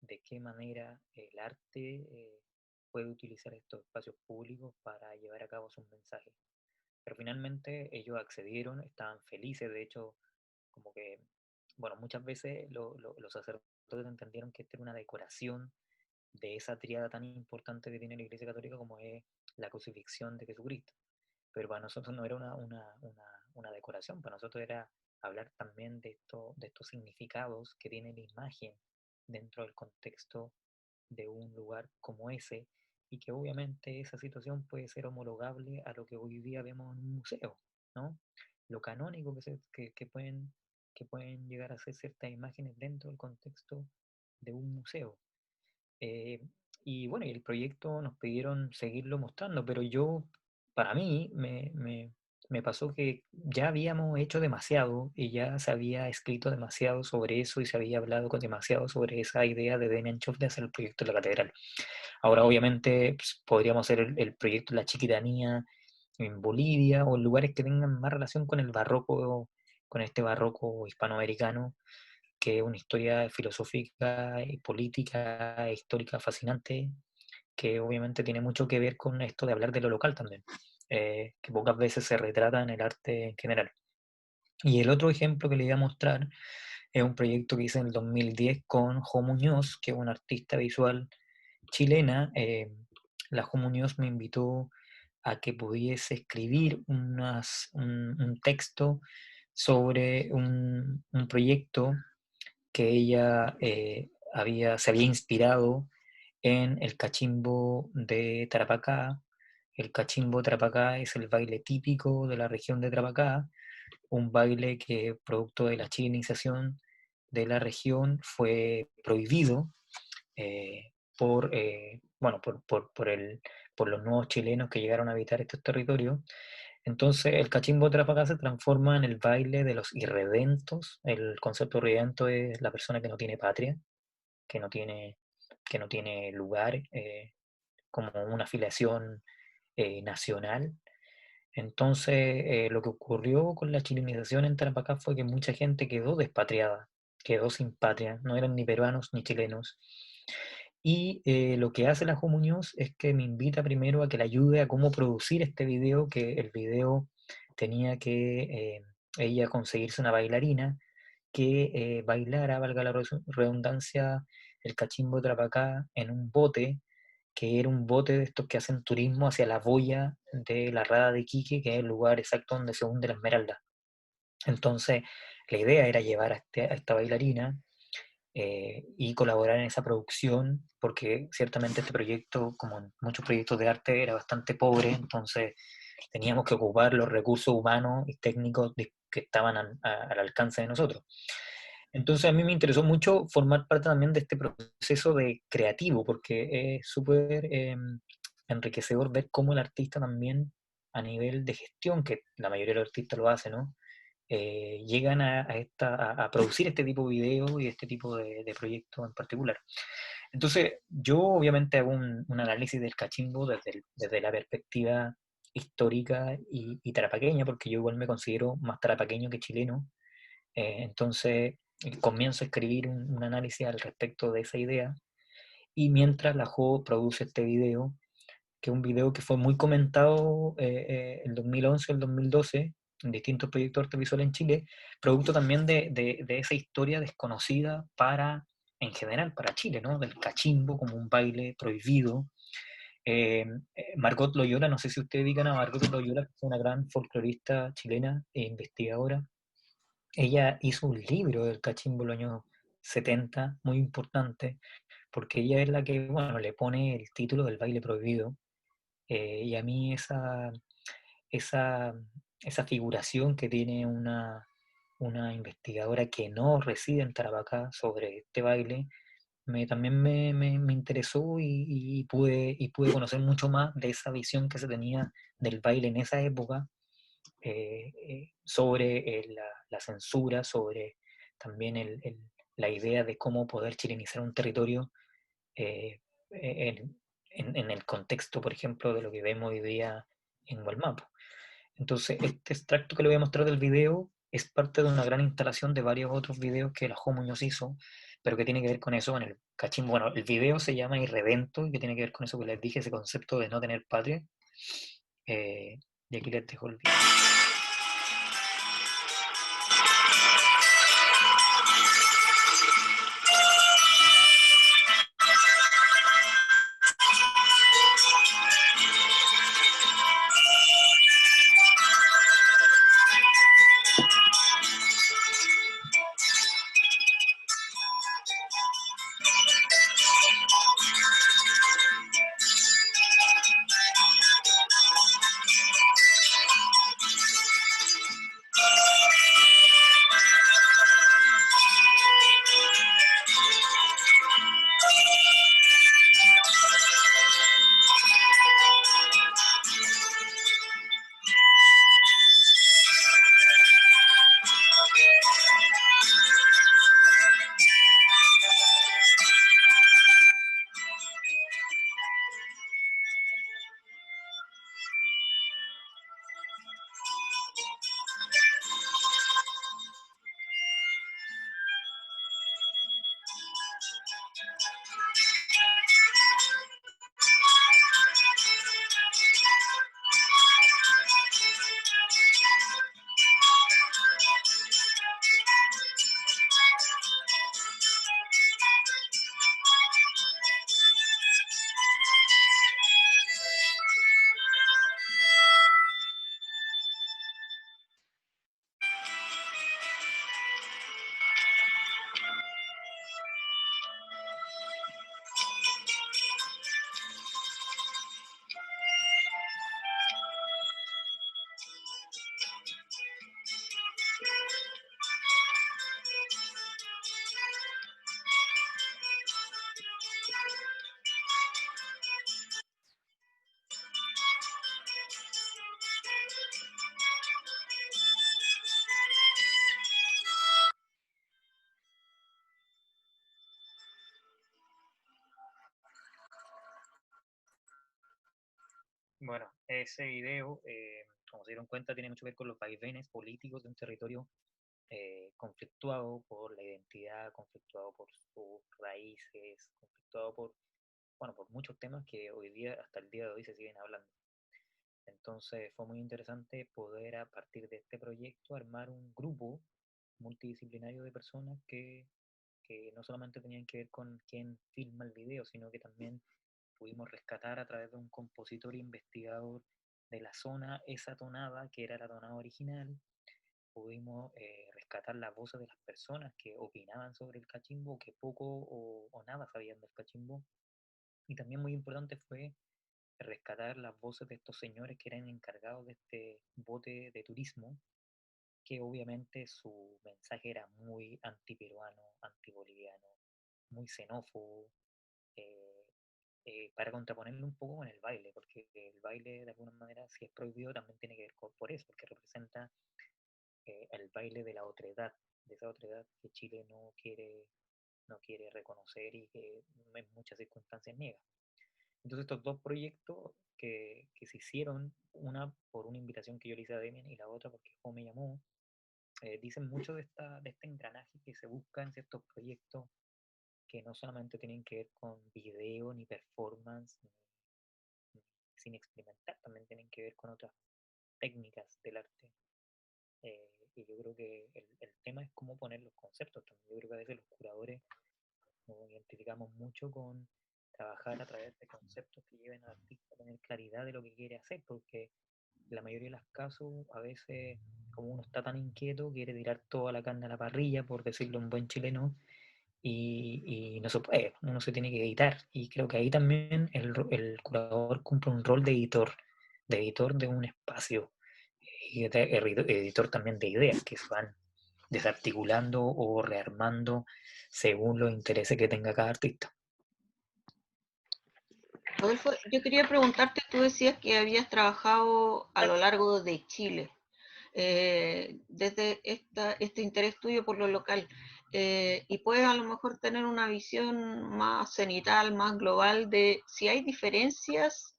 de qué manera el arte puede utilizar estos espacios públicos para llevar a cabo sus mensajes. Pero finalmente ellos accedieron, estaban felices, de hecho, como que, bueno, muchas veces los sacerdotes entendieron que esta era una decoración de esa tríada tan importante que tiene la Iglesia Católica como es la crucifixión de Jesucristo. Pero para nosotros no era una decoración, para nosotros era hablar también de estos significados que tiene la imagen dentro del contexto de un lugar como ese, y que obviamente esa situación puede ser homologable a lo que hoy día vemos en un museo, ¿no? Lo canónico que pueden llegar a ser ciertas imágenes dentro del contexto de un museo. Eh, y bueno, y el proyecto nos pidieron seguirlo mostrando, pero para mí, me pasó que ya habíamos hecho demasiado y ya se había escrito demasiado sobre eso y se había hablado demasiado sobre esa idea de Demian Choff de hacer el proyecto de la catedral. Ahora, obviamente, pues, podríamos hacer el proyecto de la Chiquitanía en Bolivia o en lugares que tengan más relación con el barroco, con este barroco hispanoamericano, que es una historia filosófica y política e histórica fascinante, que obviamente tiene mucho que ver con esto de hablar de lo local también, que pocas veces se retrata en el arte en general. Y el otro ejemplo que le voy a mostrar es un proyecto que hice en el 2010 con Jo Muñoz, que es una artista visual chilena. La Jo Muñoz me invitó a que pudiese escribir un texto sobre un proyecto que ella se había inspirado en el cachimbo de Tarapacá. El cachimbo de Tarapacá es el baile típico de la región de Tarapacá, un baile que, producto de la chilenización de la región, fue prohibido bueno, por los nuevos chilenos que llegaron a habitar estos territorios. Entonces el cachimbo de Tarapacá se transforma en el baile de los irredentos. El concepto de irredento es la persona que no tiene patria, que no tiene, que no tiene lugar, como una afiliación nacional. Entonces, lo que ocurrió con la chilenización en Tarapacá fue que mucha gente quedó despatriada, quedó sin patria, no eran ni peruanos ni chilenos. Y lo que hace la Jo Muñoz es que me invita primero a que le ayude a cómo producir este video, que el video tenía que ella conseguirse una bailarina que bailara, valga la redundancia, el cachimbo de Trapacá en un bote, que era un bote de estos que hacen turismo hacia la boya de la Rada de Iquique, que es el lugar exacto donde se hunde la Esmeralda. Entonces, la idea era llevar a esta bailarina y colaborar en esa producción, porque ciertamente este proyecto, como en muchos proyectos de arte, era bastante pobre, entonces teníamos que ocupar los recursos humanos y técnicos que estaban al alcance de nosotros. Entonces a mí me interesó mucho formar parte también de este proceso de creativo, porque es súper enriquecedor ver cómo el artista también, a nivel de gestión, que la mayoría de los artistas lo hacen, ¿no? Llegan a producir este tipo de videos y este tipo de proyectos en particular. Entonces, yo obviamente hago un análisis del cachimbo desde la perspectiva histórica y tarapaqueña, porque yo igual me considero más tarapaqueño que chileno. Entonces, comienzo a escribir un análisis al respecto de esa idea, y mientras la Jo produce este video, que es un video que fue muy comentado el 2011 el 2012 en distintos proyectos audiovisuales en Chile, producto también de esa historia desconocida en general, para Chile, ¿no? Del cachimbo como un baile prohibido. Margot Loyola, no sé si ustedes digan a Margot Loyola, que es una gran folclorista chilena e investigadora. Ella hizo un libro del cachimbo en los años 70, muy importante, porque ella es la que, bueno, le pone el título del baile prohibido. Y a mí esa, esa figuración que tiene una investigadora que no reside en Tarapacá sobre este baile, también me interesó, y pude conocer mucho más de esa visión que se tenía del baile en esa época, sobre la censura, sobre también la idea de cómo poder chilenizar un territorio eh, en el contexto, por ejemplo, de lo que vemos hoy día en Gualmapu. Entonces, este extracto que le voy a mostrar del video es parte de una gran instalación de varios otros videos que la Jo Muñoz hizo, pero que tiene que ver con eso, en el cachimbo. Bueno, el video se llama Irredento, y que tiene que ver con eso que les dije, ese concepto de no tener patria. Y aquí les dejo el video. Bueno, ese video, como se dieron cuenta, tiene mucho que ver con los vaivenes políticos de un territorio conflictuado por la identidad, conflictuado por sus raíces, conflictuado por, bueno, por muchos temas que hoy día, hasta el día de hoy, se siguen hablando. Entonces fue muy interesante poder a partir de este proyecto armar un grupo multidisciplinario de personas que no solamente tenían que ver con quién filma el video, sino que también pudimos rescatar a través de un compositor e investigador de la zona esa tonada, que era la tonada original. Pudimos rescatar las voces de las personas que opinaban sobre el cachimbo, que poco o nada sabían del cachimbo. Y también muy importante fue rescatar las voces de estos señores que eran encargados de este bote de turismo, que obviamente su mensaje era muy antiperuano, antiboliviano, muy xenófobo, eh, para contraponerlo un poco con el baile, porque el baile de alguna manera, si es prohibido, también tiene que ver por eso, porque representa el baile de la otredad, de esa otredad que Chile no quiere reconocer y que en muchas circunstancias niega. Entonces estos dos proyectos que se hicieron, una por una invitación que yo le hice a Demian y la otra porque Jo me llamó, dicen mucho de este engranaje que se busca en ciertos proyectos que no solamente tienen que ver con video, ni performance, ni sin experimentar, también tienen que ver con otras técnicas del arte. Y yo creo que el tema es cómo poner los conceptos también. Yo creo que a veces los curadores nos identificamos mucho con trabajar a través de conceptos que lleven al artista a tener claridad de lo que quiere hacer, porque en la mayoría de los casos, a veces, como uno está tan inquieto, quiere tirar toda la carne a la parrilla, por decirlo un buen chileno, y no se puede, uno se tiene que editar. Y creo que ahí también el curador cumple un rol de editor de un espacio, y de editor también de ideas que se van desarticulando o rearmando según los intereses que tenga cada artista. Rodolfo, yo quería preguntarte, tú decías que habías trabajado a lo largo de Chile, desde este interés tuyo por lo local, y puedes a lo mejor tener una visión más cenital, más global de si hay diferencias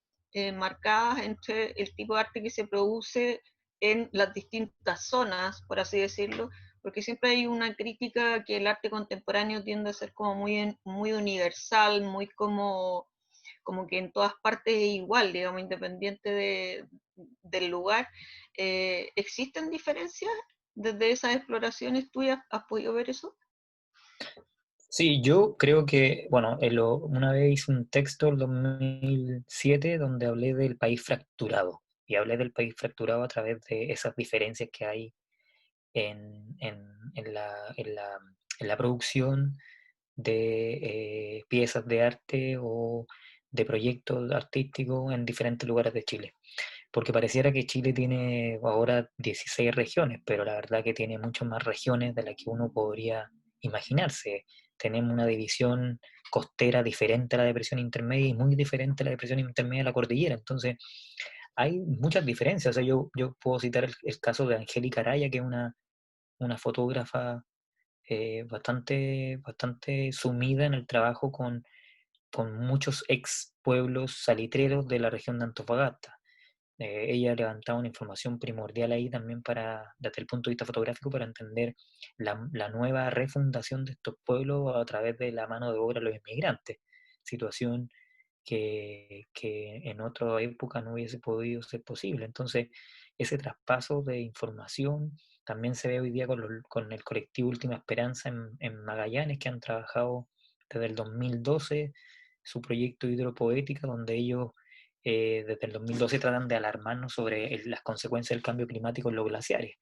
marcadas entre el tipo de arte que se produce en las distintas zonas, por así decirlo, porque siempre hay una crítica que el arte contemporáneo tiende a ser como muy universal, muy como que en todas partes es igual, digamos, independiente del lugar. ¿Existen diferencias desde esas exploraciones tuyas? ¿Has podido ver eso? Sí, yo creo que, bueno, una vez hice un texto en 2007 donde hablé del país fracturado y hablé del país fracturado a través de esas diferencias que hay en la producción de piezas de arte o de proyectos artísticos en diferentes lugares de Chile. Porque pareciera que Chile tiene ahora 16 regiones, pero la verdad que tiene muchas más regiones de las que uno podría imaginarse. Tenemos una división costera diferente a la depresión intermedia y muy diferente a la depresión intermedia de la cordillera. Entonces, hay muchas diferencias. O sea, yo puedo citar el caso de Angélica Araya, que es una fotógrafa bastante sumida en el trabajo con muchos ex pueblos salitreros de la región de Antofagasta. Ella levantaba una información primordial ahí también desde el punto de vista fotográfico, para entender la nueva refundación de estos pueblos a través de la mano de obra de los inmigrantes, situación que en otra época no hubiese podido ser posible. Entonces, ese traspaso de información también se ve hoy día con el colectivo Última Esperanza en Magallanes, que han trabajado desde el 2012 su proyecto Hidropoética, donde ellos desde el 2012 tratan de alarmarnos sobre las consecuencias del cambio climático en los glaciares.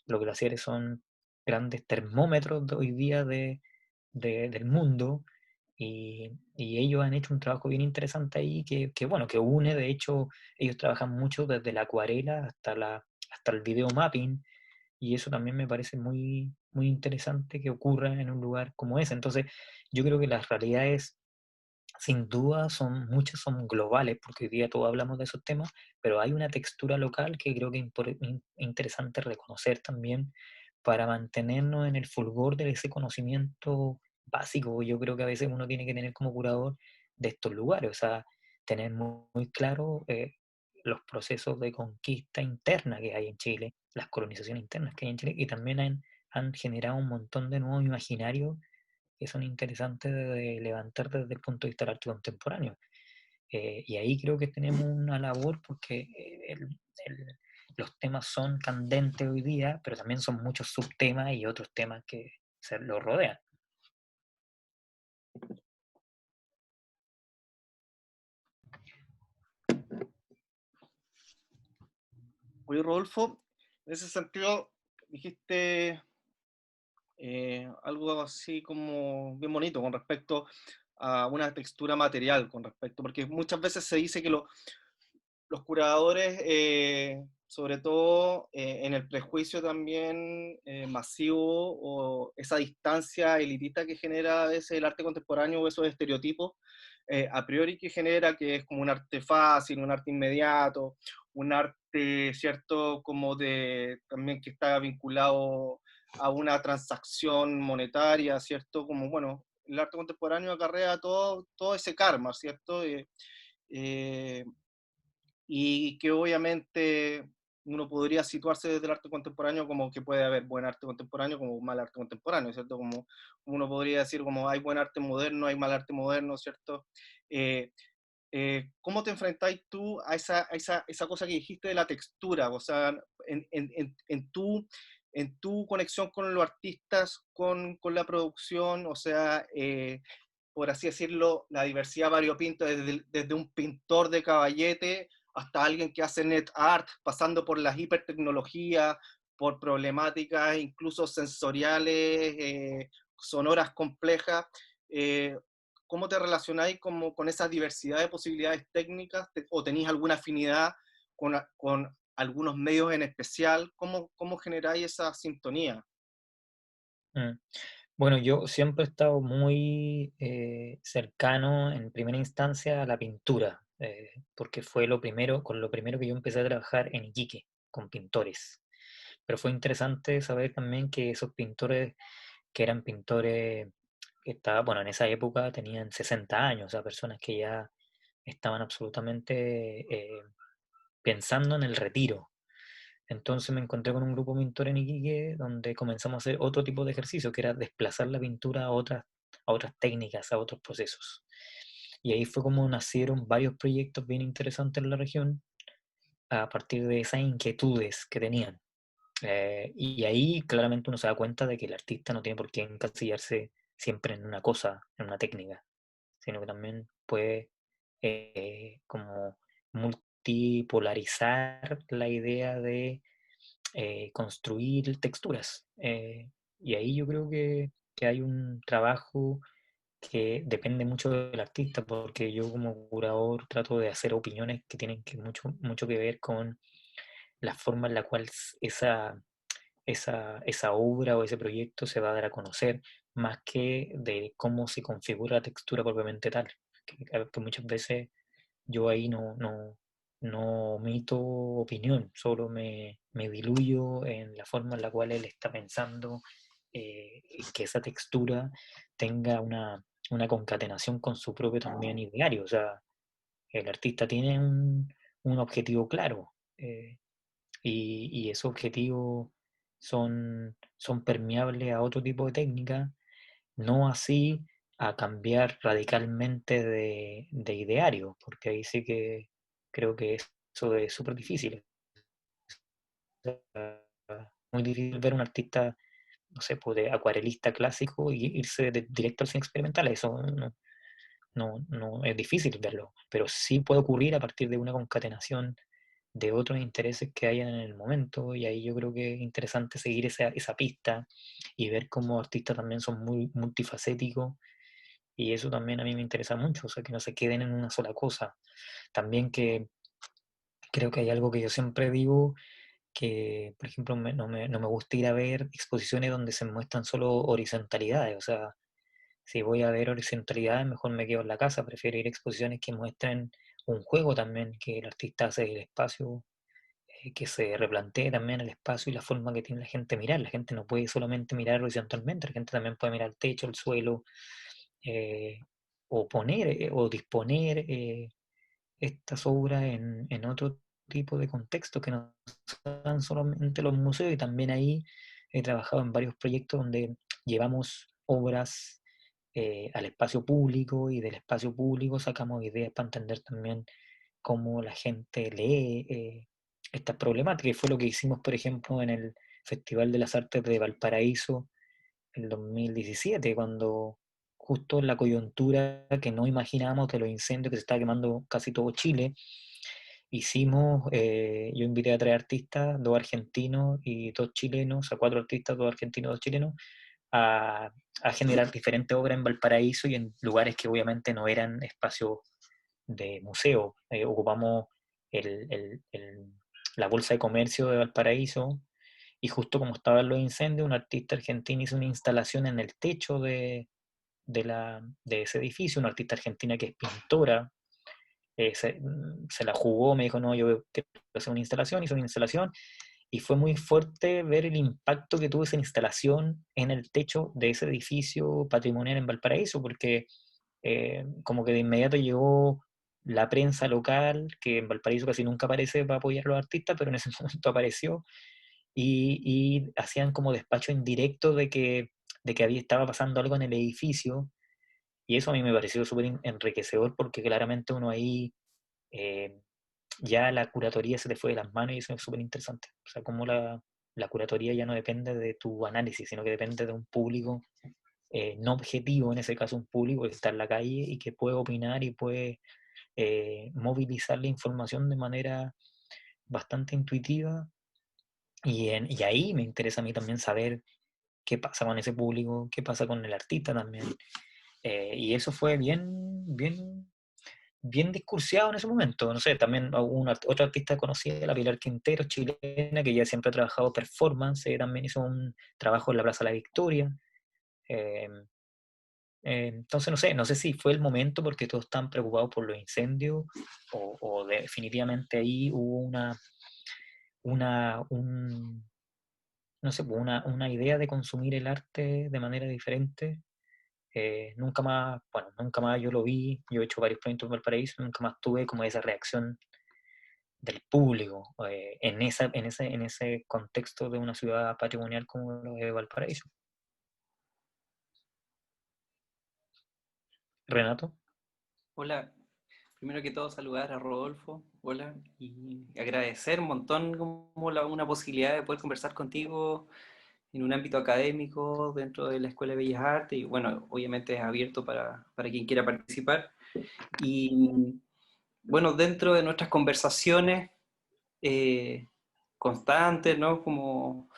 Los glaciares son grandes termómetros de hoy día del mundo, y ellos han hecho un trabajo bien interesante ahí bueno, que une. De hecho, ellos trabajan mucho desde la acuarela hasta el video mapping, y eso también me parece muy, muy interesante que ocurra en un lugar como ese. Entonces, yo creo que las realidades sin duda muchas son globales, porque hoy día todos hablamos de esos temas, pero hay una textura local que creo que es interesante reconocer también para mantenernos en el fulgor de ese conocimiento básico. Yo creo que a veces uno tiene que tener como curador de estos lugares, o sea, tener muy, muy claro los procesos de conquista interna que hay en Chile, las colonizaciones internas que hay en Chile, y también han generado un montón de nuevos imaginarios que son interesantes de levantar desde el punto de vista del arte contemporáneo. Y ahí creo que tenemos una labor porque los temas son candentes hoy día, pero también son muchos subtemas y otros temas que se los rodean. Oye, Rodolfo, en ese sentido dijiste algo así como bien bonito con respecto a una textura material, con respecto, porque muchas veces se dice que los curadores, sobre todo en el prejuicio también masivo o esa distancia elitista que genera a veces el arte contemporáneo o esos estereotipos, a priori que genera que es como un arte fácil, un arte inmediato, un arte, ¿cierto? Como de, también que está vinculado a una transacción monetaria, ¿cierto? Como, bueno, el arte contemporáneo acarrea todo ese karma, ¿cierto? Eh, y que obviamente uno podría situarse desde el arte contemporáneo como que puede haber buen arte contemporáneo como mal arte contemporáneo, ¿cierto? Como uno podría decir como hay buen arte moderno, hay mal arte moderno, ¿cierto? Eh, ¿Cómo te enfrentáis tú a esa cosa que dijiste de la textura? O sea, en tu conexión con los artistas, con la producción, o sea, por así decirlo, la diversidad variopinta desde un pintor de caballete hasta alguien que hace net art, pasando por las hipertecnologías, por problemáticas incluso sensoriales, sonoras complejas. Eh, ¿Cómo te relacionáis con esa diversidad de posibilidades técnicas? ¿O tenéis alguna afinidad con algunos medios en especial? ¿Cómo generáis esa sintonía? Mm. Bueno, yo siempre he estado muy cercano en primera instancia a la pintura, porque fue con lo primero que yo empecé a trabajar en Iquique, con pintores. Pero fue interesante saber también que esos pintores, que eran pintores que estaban, bueno, en esa época tenían 60 años, o sea, personas que ya estaban absolutamente pensando en el retiro. Entonces me encontré con un grupo pintor en Iquique donde comenzamos a hacer otro tipo de ejercicio, que era desplazar la pintura a otras técnicas, a otros procesos. Y ahí fue como nacieron varios proyectos bien interesantes en la región a partir de esas inquietudes que tenían. Y ahí claramente uno se da cuenta de que el artista no tiene por qué encasillarse siempre en una cosa, en una técnica, sino que también puede como multipolarizar la idea de construir texturas. Y ahí yo creo que hay un trabajo que depende mucho del artista, porque yo como curador trato de hacer opiniones que tienen mucho que ver con la forma en la cual esa obra o ese proyecto se va a dar a conocer, más que de cómo se configura la textura propiamente tal. Que muchas veces yo ahí no omito opinión, solo me diluyo en la forma en la cual él está pensando que esa textura tenga una concatenación con su propio también ideario. O sea, el artista tiene un objetivo claro y esos objetivos son permeables a otro tipo de técnica, no así a cambiar radicalmente de ideario, porque ahí sí que creo que eso es súper difícil. Muy difícil ver un artista, no sé, pues de acuarelista clásico y irse directo al cine experimental. Eso no es difícil verlo, pero sí puede ocurrir a partir de una concatenación de otros intereses que hayan en el momento, y ahí yo creo que es interesante seguir esa pista y ver cómo artistas también son muy multifacéticos, y eso también a mí me interesa mucho, o sea, que no se queden en una sola cosa. También que creo que hay algo que yo siempre digo, que por ejemplo no me gusta ir a ver exposiciones donde se muestran solo horizontalidades, o sea, si voy a ver horizontalidades, mejor me quedo en la casa, prefiero ir a exposiciones que muestren un juego también, que el artista hace del espacio, que se replantee también el espacio y la forma que tiene la gente mirar. La gente no puede solamente mirar horizontalmente, la gente también puede mirar el techo, el suelo, eh, o poner o disponer estas obras en otro tipo de contextos que no son solamente los museos, y también ahí he trabajado en varios proyectos donde llevamos obras al espacio público, y del espacio público sacamos ideas para entender también cómo la gente lee estas problemáticas. Y fue lo que hicimos, por ejemplo, en el Festival de las Artes de Valparaíso en 2017, cuando justo en la coyuntura que no imaginábamos de los incendios que se estaba quemando casi todo Chile, yo invité a 3 artistas, 2 argentinos y 2 chilenos, a 4 artistas, 2 argentinos, 2 chilenos, a, a generar diferentes obras en Valparaíso y en lugares que obviamente no eran espacios de museo. Ocupamos el, el- el- la Bolsa de Comercio de Valparaíso, y justo como estaban los incendios, un artista argentino hizo una instalación en el techo de ese edificio, una artista argentina que es pintora. Se la jugó, me dijo, no, yo quiero hacer una instalación, hizo una instalación, y fue muy fuerte ver el impacto que tuvo esa instalación en el techo de ese edificio patrimonial en Valparaíso, porque como que de inmediato llegó la prensa local, que en Valparaíso casi nunca aparece para apoyar a los artistas, pero en ese momento apareció, y hacían como despacho en directo de que estaba pasando algo en el edificio, y eso a mí me pareció súper enriquecedor, porque claramente uno ahí eh, ya la curatoría se te fue de las manos, y eso es súper interesante. O sea, como la curatoría ya no depende de tu análisis, sino que depende de un público no objetivo, en ese caso un público que está en la calle y que puede opinar y puede movilizar la información de manera bastante intuitiva. Y ahí me interesa a mí también saber qué pasa con ese público, qué pasa con el artista también. Y eso fue bien discursiado en ese momento. No sé, también otra artista conocida, la Pilar Quintero, chilena, que ya siempre ha trabajado performance, también hizo un trabajo en la Plaza de la Victoria. Eh, entonces, no sé si fue el momento porque todos están preocupados por los incendios, o definitivamente ahí hubo una, un, no sé, pues, una idea de consumir el arte de manera diferente. Nunca más, bueno, nunca más yo lo vi. Yo he hecho varios proyectos en Valparaíso, nunca más tuve como esa reacción del público en ese contexto de una ciudad patrimonial como lo es Valparaíso. Renato. Hola, primero que todo saludar a Rodolfo, hola, y agradecer un montón como una posibilidad de poder conversar contigo en un ámbito académico dentro de la Escuela de Bellas Artes, y bueno, obviamente es abierto para quien quiera participar. Y bueno, dentro de nuestras conversaciones eh, constantes, ¿no? Como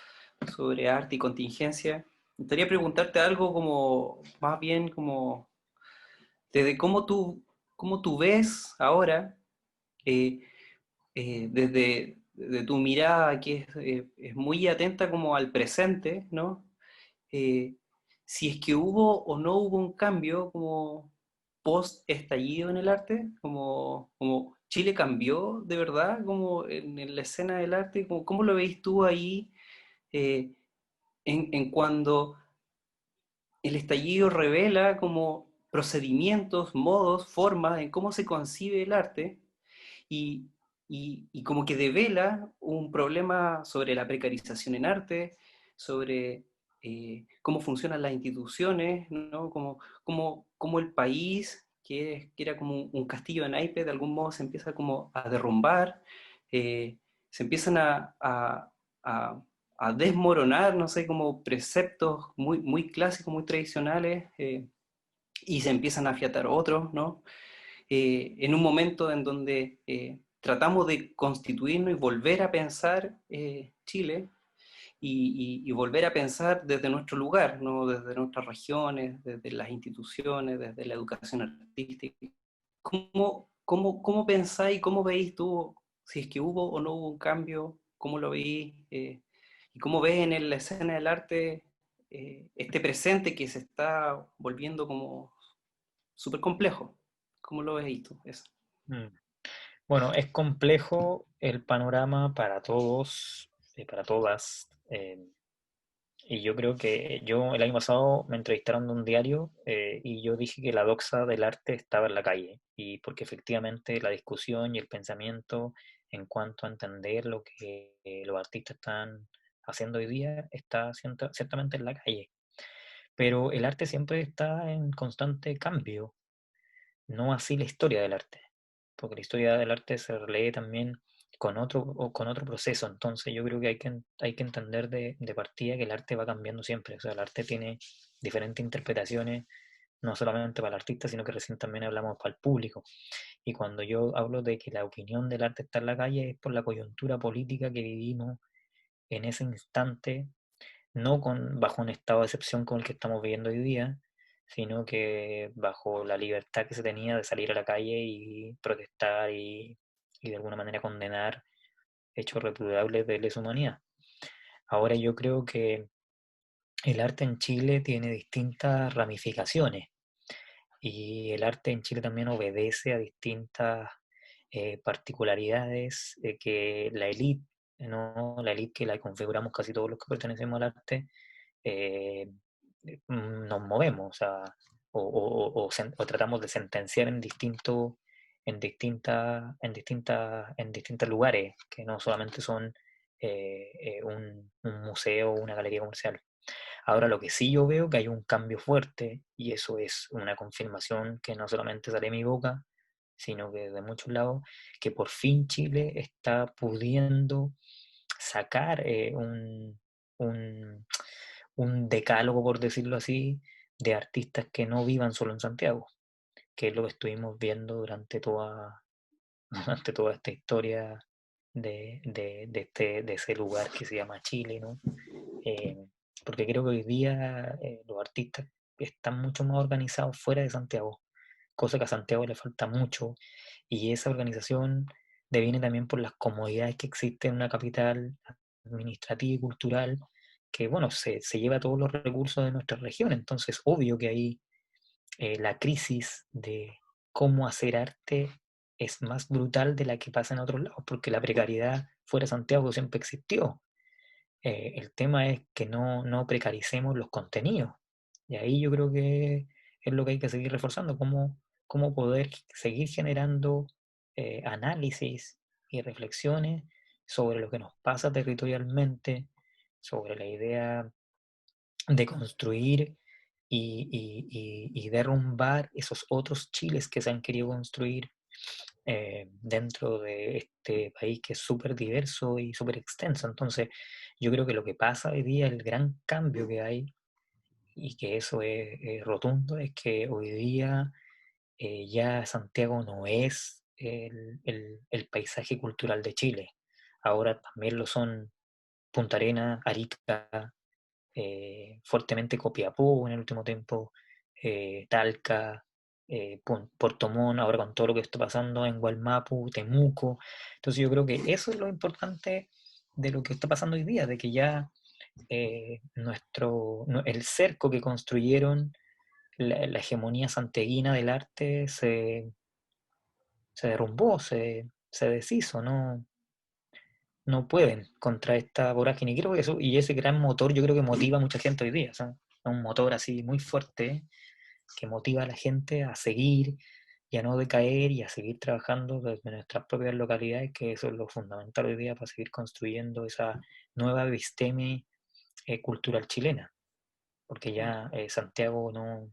sobre arte y contingencia, me gustaría preguntarte algo como, más bien como, desde cómo tú ves ahora, eh, desde tu mirada, que es muy atenta como al presente, ¿no? Eh, si es que hubo o no hubo un cambio como post estallido en el arte, como Chile cambió de verdad como en la escena del arte, ¿cómo lo veis tú ahí eh, en cuando el estallido revela como procedimientos, modos, formas en cómo se concibe el arte, y, y como que devela un problema sobre la precarización en arte, sobre cómo funcionan las instituciones, ¿no? Como el país, que era como un castillo de naipes, de algún modo se empieza como a derrumbar, se empiezan a, a desmoronar, no sé, como preceptos muy clásicos, muy tradicionales, y se empiezan a afiatar otros, ¿no? En un momento en donde tratamos de constituirnos y volver a pensar Chile, y volver a pensar desde nuestro lugar, ¿no? Desde nuestras regiones, desde las instituciones, desde la educación artística. ¿Cómo pensáis, cómo veis tú, si es que hubo o no hubo un cambio, cómo lo veis, y cómo ves en la escena del arte este presente que se está volviendo como súper complejo? ¿Cómo lo veis tú? Eso. Mm. Bueno, es complejo el panorama para todos, para todas. Y yo creo que el año pasado me entrevistaron de un diario, y yo dije que la doxa del arte estaba en la calle, y porque efectivamente la discusión y el pensamiento en cuanto a entender lo que los artistas están haciendo hoy día está ciertamente en la calle. Pero el arte siempre está en constante cambio, no así la historia del arte, porque la historia del arte se relee también con otro proceso. Entonces yo creo que hay que entender de partida que el arte va cambiando siempre. O sea, el arte tiene diferentes interpretaciones, no solamente para el artista, sino que recién también hablamos para el público. Y cuando yo hablo de que la opinión del arte está en la calle es por la coyuntura política que vivimos en ese instante, no bajo un estado de excepción como el que estamos viviendo hoy día, sino que bajo la libertad que se tenía de salir a la calle y protestar y de alguna manera condenar hechos reprobables de lesa humanidad. Ahora yo creo que el arte en Chile tiene distintas ramificaciones y el arte en Chile también obedece a distintas particularidades que la élite, ¿no? La élite que la configuramos casi todos los que pertenecemos al arte, eh, nos movemos, o sea, o tratamos de sentenciar en distintos lugares, que no solamente son un museo o una galería comercial. Ahora lo que sí yo veo que hay un cambio fuerte, y eso es una confirmación que no solamente sale de mi boca, sino que de muchos lados, que por fin Chile está pudiendo sacar un, un decálogo, por decirlo así, de artistas que no vivan solo en Santiago, que es lo que estuvimos viendo durante durante toda esta historia de ese lugar que se llama Chile, ¿no? Eh, Porque creo que hoy día los artistas están mucho más organizados fuera de Santiago, cosa que a Santiago le falta mucho, y esa organización deviene también por las comodidades que existen en una capital administrativa y cultural, que bueno, se lleva todos los recursos de nuestra región, entonces obvio que ahí la crisis de cómo hacer arte es más brutal de la que pasa en otros lados, porque la precariedad fuera de Santiago siempre existió. El tema es que no precaricemos los contenidos. Y ahí yo creo que es lo que hay que seguir reforzando, cómo poder seguir generando análisis y reflexiones sobre lo que nos pasa territorialmente, sobre la idea de construir y derrumbar esos otros Chiles que se han querido construir dentro de este país que es súper diverso y súper extenso. Entonces, yo creo que lo que pasa hoy día, el gran cambio que hay, y que eso es rotundo, es que hoy día ya Santiago no es el paisaje cultural de Chile. Ahora también lo son Punta Arenas, Arica, fuertemente Copiapó en el último tiempo, Talca, Puerto Montt, ahora con todo lo que está pasando en Gualmapu, Temuco. Entonces yo creo que eso es lo importante de lo que está pasando hoy día, de que ya el cerco que construyeron, la hegemonía santiaguina del arte se derrumbó, se deshizo, no pueden contra esta vorágine. Y creo que eso, y ese gran motor yo creo que motiva a mucha gente hoy día. O sea, es un motor así muy fuerte que motiva a la gente a seguir y a no decaer y a seguir trabajando desde nuestras propias localidades, que eso es lo fundamental hoy día para seguir construyendo esa nueva episteme cultural chilena. Porque ya Santiago no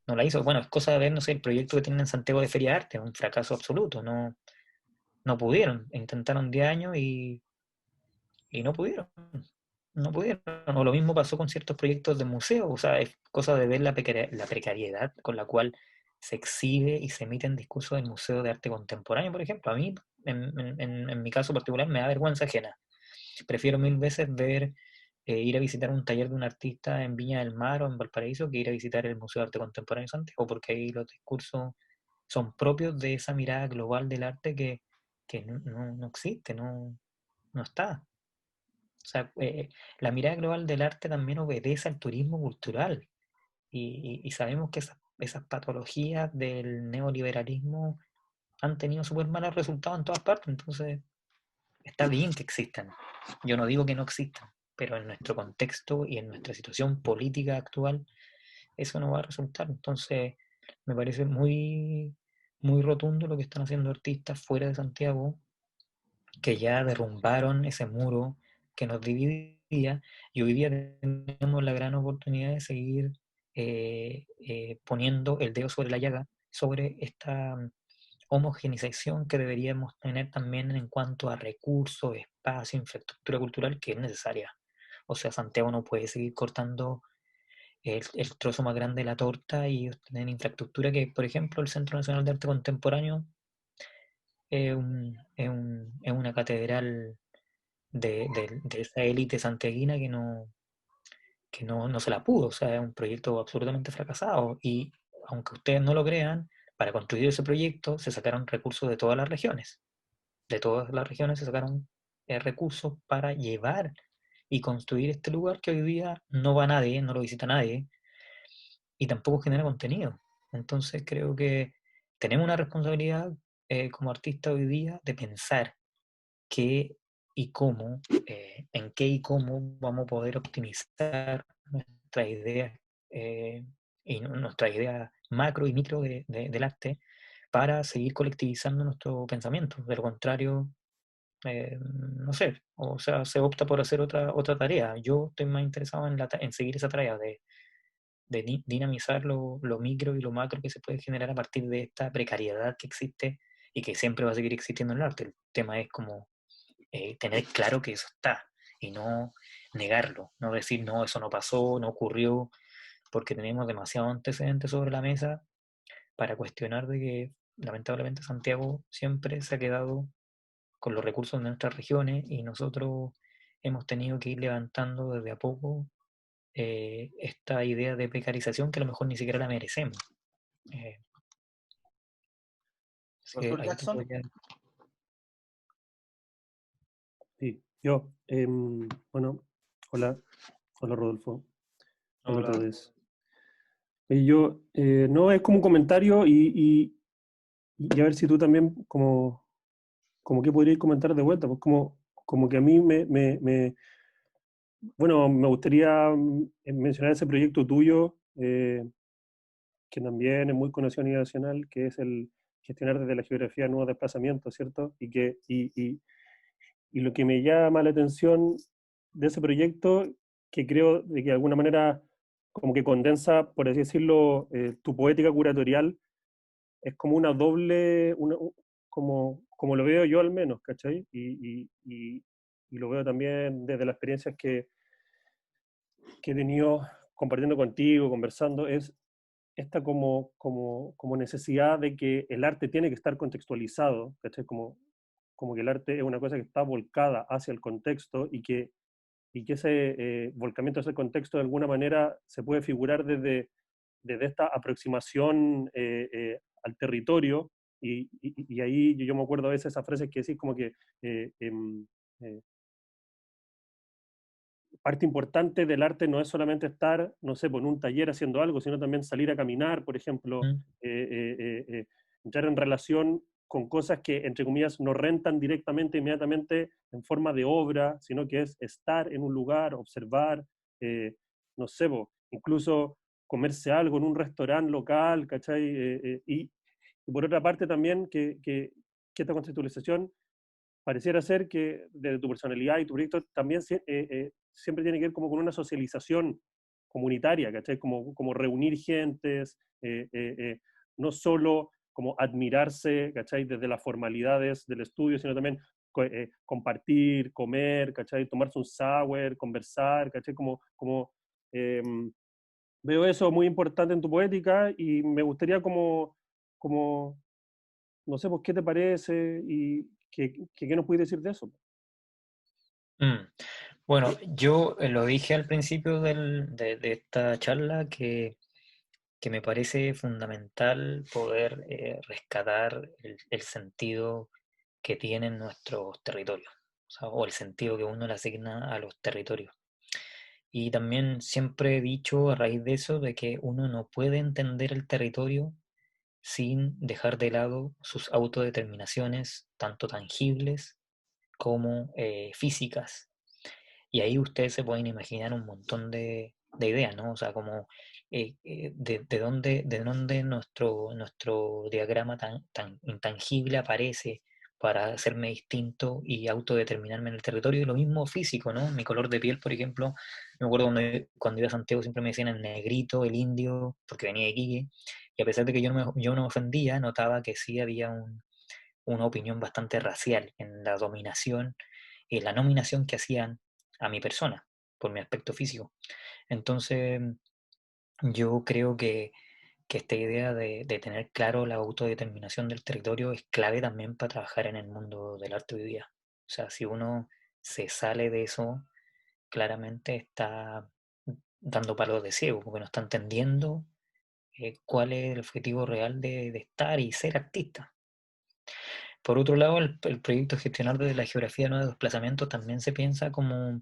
la hizo. Bueno, es cosa de ver, no sé, el proyecto que tienen en Santiago de Feria de Arte, un fracaso absoluto. No pudieron. Intentaron 10 años y no pudieron. No pudieron. O lo mismo pasó con ciertos proyectos de museo. O sea, es cosa de ver la precariedad con la cual se exhibe y se emiten discursos del Museo de Arte Contemporáneo, por ejemplo. A mí, en mi caso particular, me da vergüenza ajena. Prefiero mil veces ir a visitar un taller de un artista en Viña del Mar o en Valparaíso que ir a visitar el Museo de Arte Contemporáneo de Santiago, porque ahí los discursos son propios de esa mirada global del arte que no existe, no está. O sea, la mirada global del arte también obedece al turismo cultural y sabemos que esas patologías del neoliberalismo han tenido súper malos resultados en todas partes, entonces está bien que existan. Yo no digo que no existan, pero en nuestro contexto y en nuestra situación política actual eso no va a resultar. Entonces me parece muy rotundo lo que están haciendo artistas fuera de Santiago que ya derrumbaron ese muro que nos dividía, y hoy día tenemos la gran oportunidad de seguir poniendo el dedo sobre la llaga, sobre esta homogenización que deberíamos tener también en cuanto a recursos, espacio, infraestructura cultural que es necesaria. O sea, Santiago no puede seguir cortando el trozo más grande de la torta y tener infraestructura que, por ejemplo, el Centro Nacional de Arte Contemporáneo es una catedral de esa élite santiaguina que no se la pudo. O sea, es un proyecto absolutamente fracasado. Y aunque ustedes no lo crean, para construir ese proyecto se sacaron recursos de todas las regiones. De todas las regiones se sacaron recursos para llevar y construir este lugar que hoy día no va nadie, no lo visita nadie, y tampoco genera contenido. Entonces creo que tenemos una responsabilidad como artistas hoy día de pensar qué y cómo, en qué y cómo vamos a poder optimizar nuestras ideas y nuestras ideas macro y micro del arte para seguir colectivizando nuestro pensamiento. De lo contrario, no sé, o sea, se opta por hacer otra tarea. Yo estoy más interesado en seguir esa tarea de dinamizar lo micro y lo macro que se puede generar a partir de esta precariedad que existe y que siempre va a seguir existiendo en el arte. El tema es como tener claro que eso está y no negarlo, no decir no, eso no pasó, no ocurrió, porque tenemos demasiados antecedentes sobre la mesa para cuestionar de que lamentablemente Santiago siempre se ha quedado con los recursos de nuestras regiones y nosotros hemos tenido que ir levantando desde a poco esta idea de precarización que a lo mejor ni siquiera la merecemos. Así que Profesor ahí te Jackson. podría... Sí, yo, bueno, hola, hola Rodolfo, hola a Hola. todos. Y yo, no, es como un comentario y a ver si tú también, como que podrías comentar de vuelta, pues como que a mí bueno, me gustaría mencionar ese proyecto tuyo, que también es muy conocido a nivel nacional, que es el gestionar desde la geografía nuevos desplazamientos, ¿cierto? Y lo que me llama la atención de ese proyecto, que creo de que de alguna manera como que condensa, por así decirlo, tu poética curatorial, es como una doble, como lo veo yo al menos, ¿cachai? Y lo veo también desde las experiencias que he tenido compartiendo contigo, conversando, es esta como necesidad de que el arte tiene que estar contextualizado, ¿cachai? Como que el arte es una cosa que está volcada hacia el contexto y que ese volcamiento hacia el contexto de alguna manera se puede figurar desde esta aproximación al territorio y ahí yo me acuerdo a veces esas frases que decís como que eh, parte importante del arte no es solamente estar, no sé, pues, en un taller haciendo algo, sino también salir a caminar, por ejemplo, ¿Mm? entrar en relación con cosas que, entre comillas, no rentan directamente, inmediatamente en forma de obra, sino que es estar en un lugar, observar, no sé, pues, incluso comerse algo en un restaurante local, ¿cachai? Y por otra parte también que esta conceptualización pareciera ser que desde tu personalidad y tu proyecto también siempre tiene que ver como con una socialización comunitaria, ¿cachai? Como reunir gentes, no solo como admirarse, ¿cachai? Desde las formalidades del estudio, sino también compartir, comer, ¿cachai? Tomarse un sour, conversar, ¿cachai? Eh, Veo eso muy importante en tu poética y me gustaría como no sé, pues, ¿qué te parece? Y ¿qué nos puedes decir de eso? Mm. Bueno, yo lo dije al principio de esta charla que me parece fundamental poder rescatar el sentido que tienen nuestros territorios, o sea, o el sentido que uno le asigna a los territorios. Y también siempre he dicho a raíz de eso de que uno no puede entender el territorio sin dejar de lado sus autodeterminaciones, tanto tangibles como físicas. Y ahí ustedes se pueden imaginar un montón de ideas, ¿no? O sea, como de dónde nuestro diagrama tan intangible aparece para hacerme distinto y autodeterminarme en el territorio, y lo mismo físico, ¿no? Mi color de piel, por ejemplo, me acuerdo cuando iba a Santiago siempre me decían el negrito, el indio, porque venía de Iquique, y a pesar de que yo no me ofendía, notaba que sí había una opinión bastante racial en la dominación y la nominación que hacían a mi persona por mi aspecto físico. Entonces, yo creo que esta idea de tener claro la autodeterminación del territorio es clave también para trabajar en el mundo del arte hoy día. O sea, si uno se sale de eso, claramente está dando palos de ciego, porque no está entendiendo cuál es el objetivo real de estar y ser artista. Por otro lado, el proyecto Gestionar desde la Geografía no de desplazamiento también se piensa como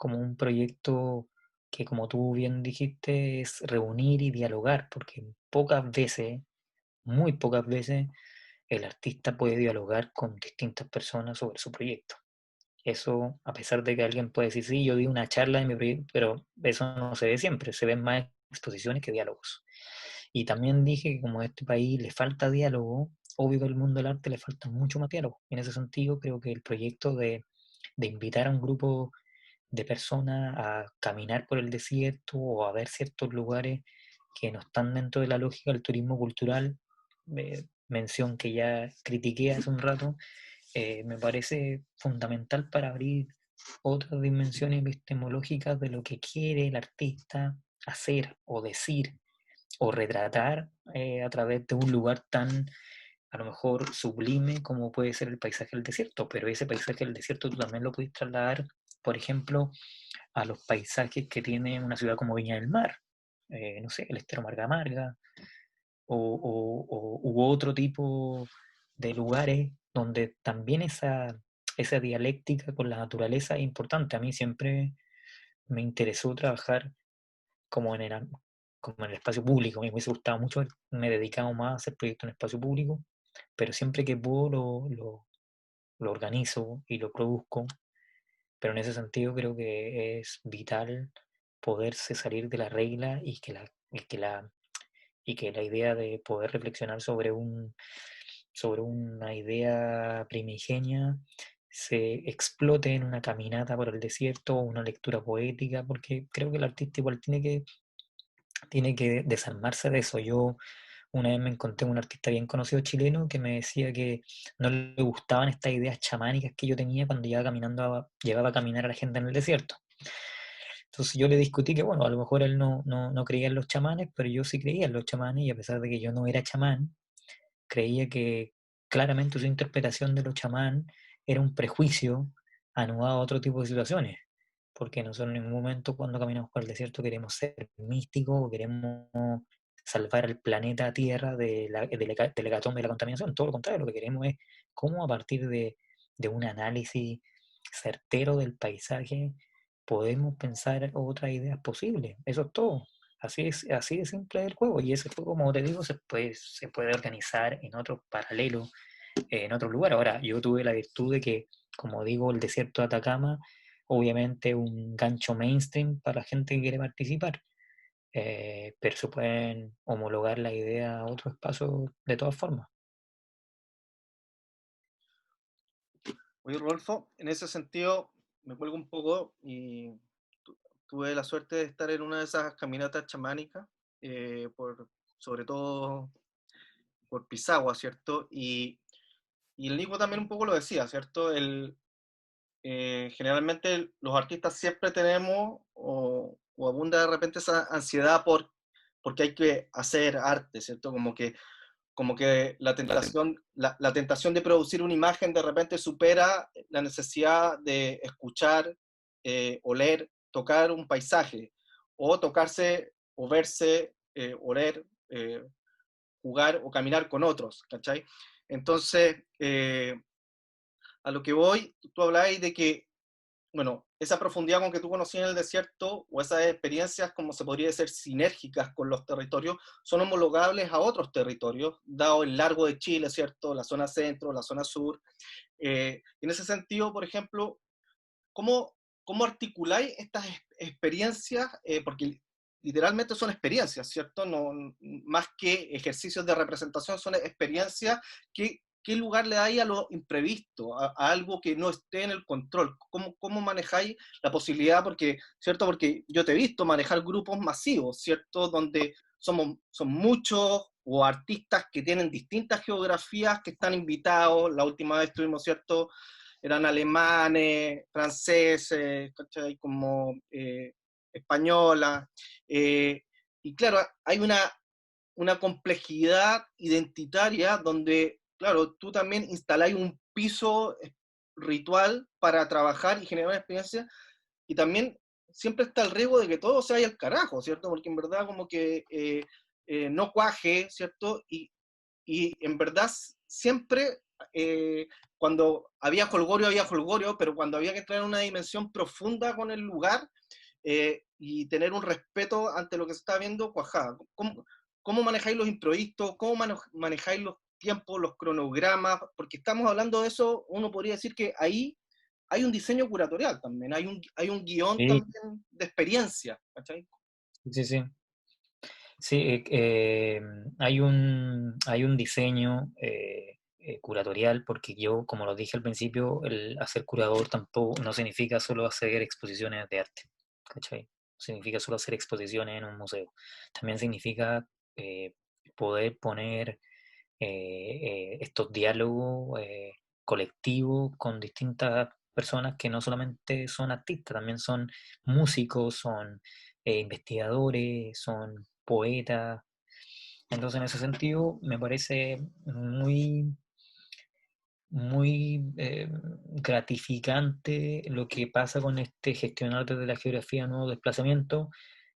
un proyecto que, como tú bien dijiste, es reunir y dialogar, porque pocas veces, muy pocas veces, el artista puede dialogar con distintas personas sobre su proyecto. Eso, a pesar de que alguien puede decir, sí, yo di una charla en mi proyecto, pero eso no se ve siempre, se ven más exposiciones que diálogos. Y también dije que como a este país le falta diálogo, obvio que al mundo del arte le falta mucho más diálogo. En ese sentido, creo que el proyecto de invitar a un grupo de personas a caminar por el desierto o a ver ciertos lugares que no están dentro de la lógica del turismo cultural, mención que ya critiqué hace un rato, me parece fundamental para abrir otras dimensiones epistemológicas de lo que quiere el artista hacer o decir o retratar a través de un lugar tan a lo mejor sublime como puede ser el paisaje del desierto, pero ese paisaje del desierto tú también lo puedes trasladar, por ejemplo, a los paisajes que tiene una ciudad como Viña del Mar, no sé, el Estero Marga Marga, u otro tipo de lugares donde también esa dialéctica con la naturaleza es importante. A mí siempre me interesó trabajar como como en el espacio público. Me hubiese gustado mucho, me he dedicado más a hacer proyectos en espacio público, pero siempre que puedo lo organizo y lo produzco. Pero en ese sentido creo que es vital poderse salir de la regla y que la idea de poder reflexionar sobre una idea primigenia se explote en una caminata por el desierto o una lectura poética, porque creo que el artista igual tiene que desarmarse de eso. Yo una vez me encontré con un artista bien conocido chileno que me decía que no le gustaban estas ideas chamánicas que yo tenía cuando llevaba a caminar a la gente en el desierto. Entonces yo le discutí que, bueno, a lo mejor él no creía en los chamanes, pero yo sí creía en los chamanes, y a pesar de que yo no era chamán, creía que claramente su interpretación de los chamán era un prejuicio anudado a otro tipo de situaciones, porque nosotros en ningún momento cuando caminamos por el desierto queremos ser místicos o queremos salvar al planeta Tierra del hecatombe de la contaminación. Todo lo contrario, lo que queremos es cómo a partir de un análisis certero del paisaje podemos pensar otras ideas posibles. Eso es todo. Así de simple el juego. Y ese juego, como te digo, se puede organizar en otro paralelo, en otro lugar. Ahora, yo tuve la virtud de que, como digo, el desierto de Atacama, obviamente un gancho mainstream para la gente que quiere participar. Pero se pueden homologar la idea a otro espacio de todas formas. Oye, Rodolfo, en ese sentido me cuelgo un poco y tuve la suerte de estar en una de esas caminatas chamánicas, sobre todo por Pisagua, ¿cierto? Y el Nico también un poco lo decía, ¿cierto? Generalmente los artistas siempre tenemos o abunda de repente esa ansiedad porque hay que hacer arte, ¿cierto? Como que la tentación de producir una imagen de repente supera la necesidad de escuchar, oler, tocar un paisaje, o tocarse, o verse, oler, jugar o caminar con otros, ¿cachai? Entonces, a lo que voy, tú hablabas de que, bueno, esa profundidad con que tú conocías en el desierto, o esas experiencias, como se podría decir, sinérgicas con los territorios, son homologables a otros territorios, dado el largo de Chile, ¿cierto? La zona centro, la zona sur. En ese sentido, por ejemplo, ¿cómo articuláis estas experiencias? Porque literalmente son experiencias, ¿cierto? No, más que ejercicios de representación, son experiencias que ¿qué lugar le dais a lo imprevisto, a algo que no esté en el control? ¿Cómo manejáis la posibilidad? Porque, ¿cierto? Porque yo te he visto manejar grupos masivos, ¿cierto? Donde son muchos o artistas que tienen distintas geografías que están invitados. La última vez tuvimos, ¿cierto? Eran alemanes, franceses, ¿cachai? Como españolas. Y claro, hay una complejidad identitaria donde, claro, tú también instaláis un piso ritual para trabajar y generar una experiencia, y también siempre está el riesgo de que todo se vaya al carajo, ¿cierto? Porque en verdad como que no cuaje, ¿cierto? Y en verdad siempre cuando había jolgorio, pero cuando había que entrar en una dimensión profunda con el lugar y tener un respeto ante lo que se está viendo, cuajada. ¿Cómo manejáis los imprevistos? ¿Cómo manejáis los tiempos, los cronogramas? Porque estamos hablando de eso, uno podría decir que ahí hay un diseño curatorial también, hay un guión Sí, también de experiencia, ¿cachai? sí, sí. Sí, hay un diseño curatorial, porque yo, como lo dije al principio, el hacer curador tampoco no significa solo hacer exposiciones de arte, ¿cachai? No significa solo hacer exposiciones en un museo. También significa eh, poder poner estos diálogos colectivos con distintas personas que no solamente son artistas, también son músicos, son investigadores, son poetas. Entonces, en ese sentido, me parece muy, muy gratificante lo que pasa con este gestionar desde la geografía nuevo desplazamiento,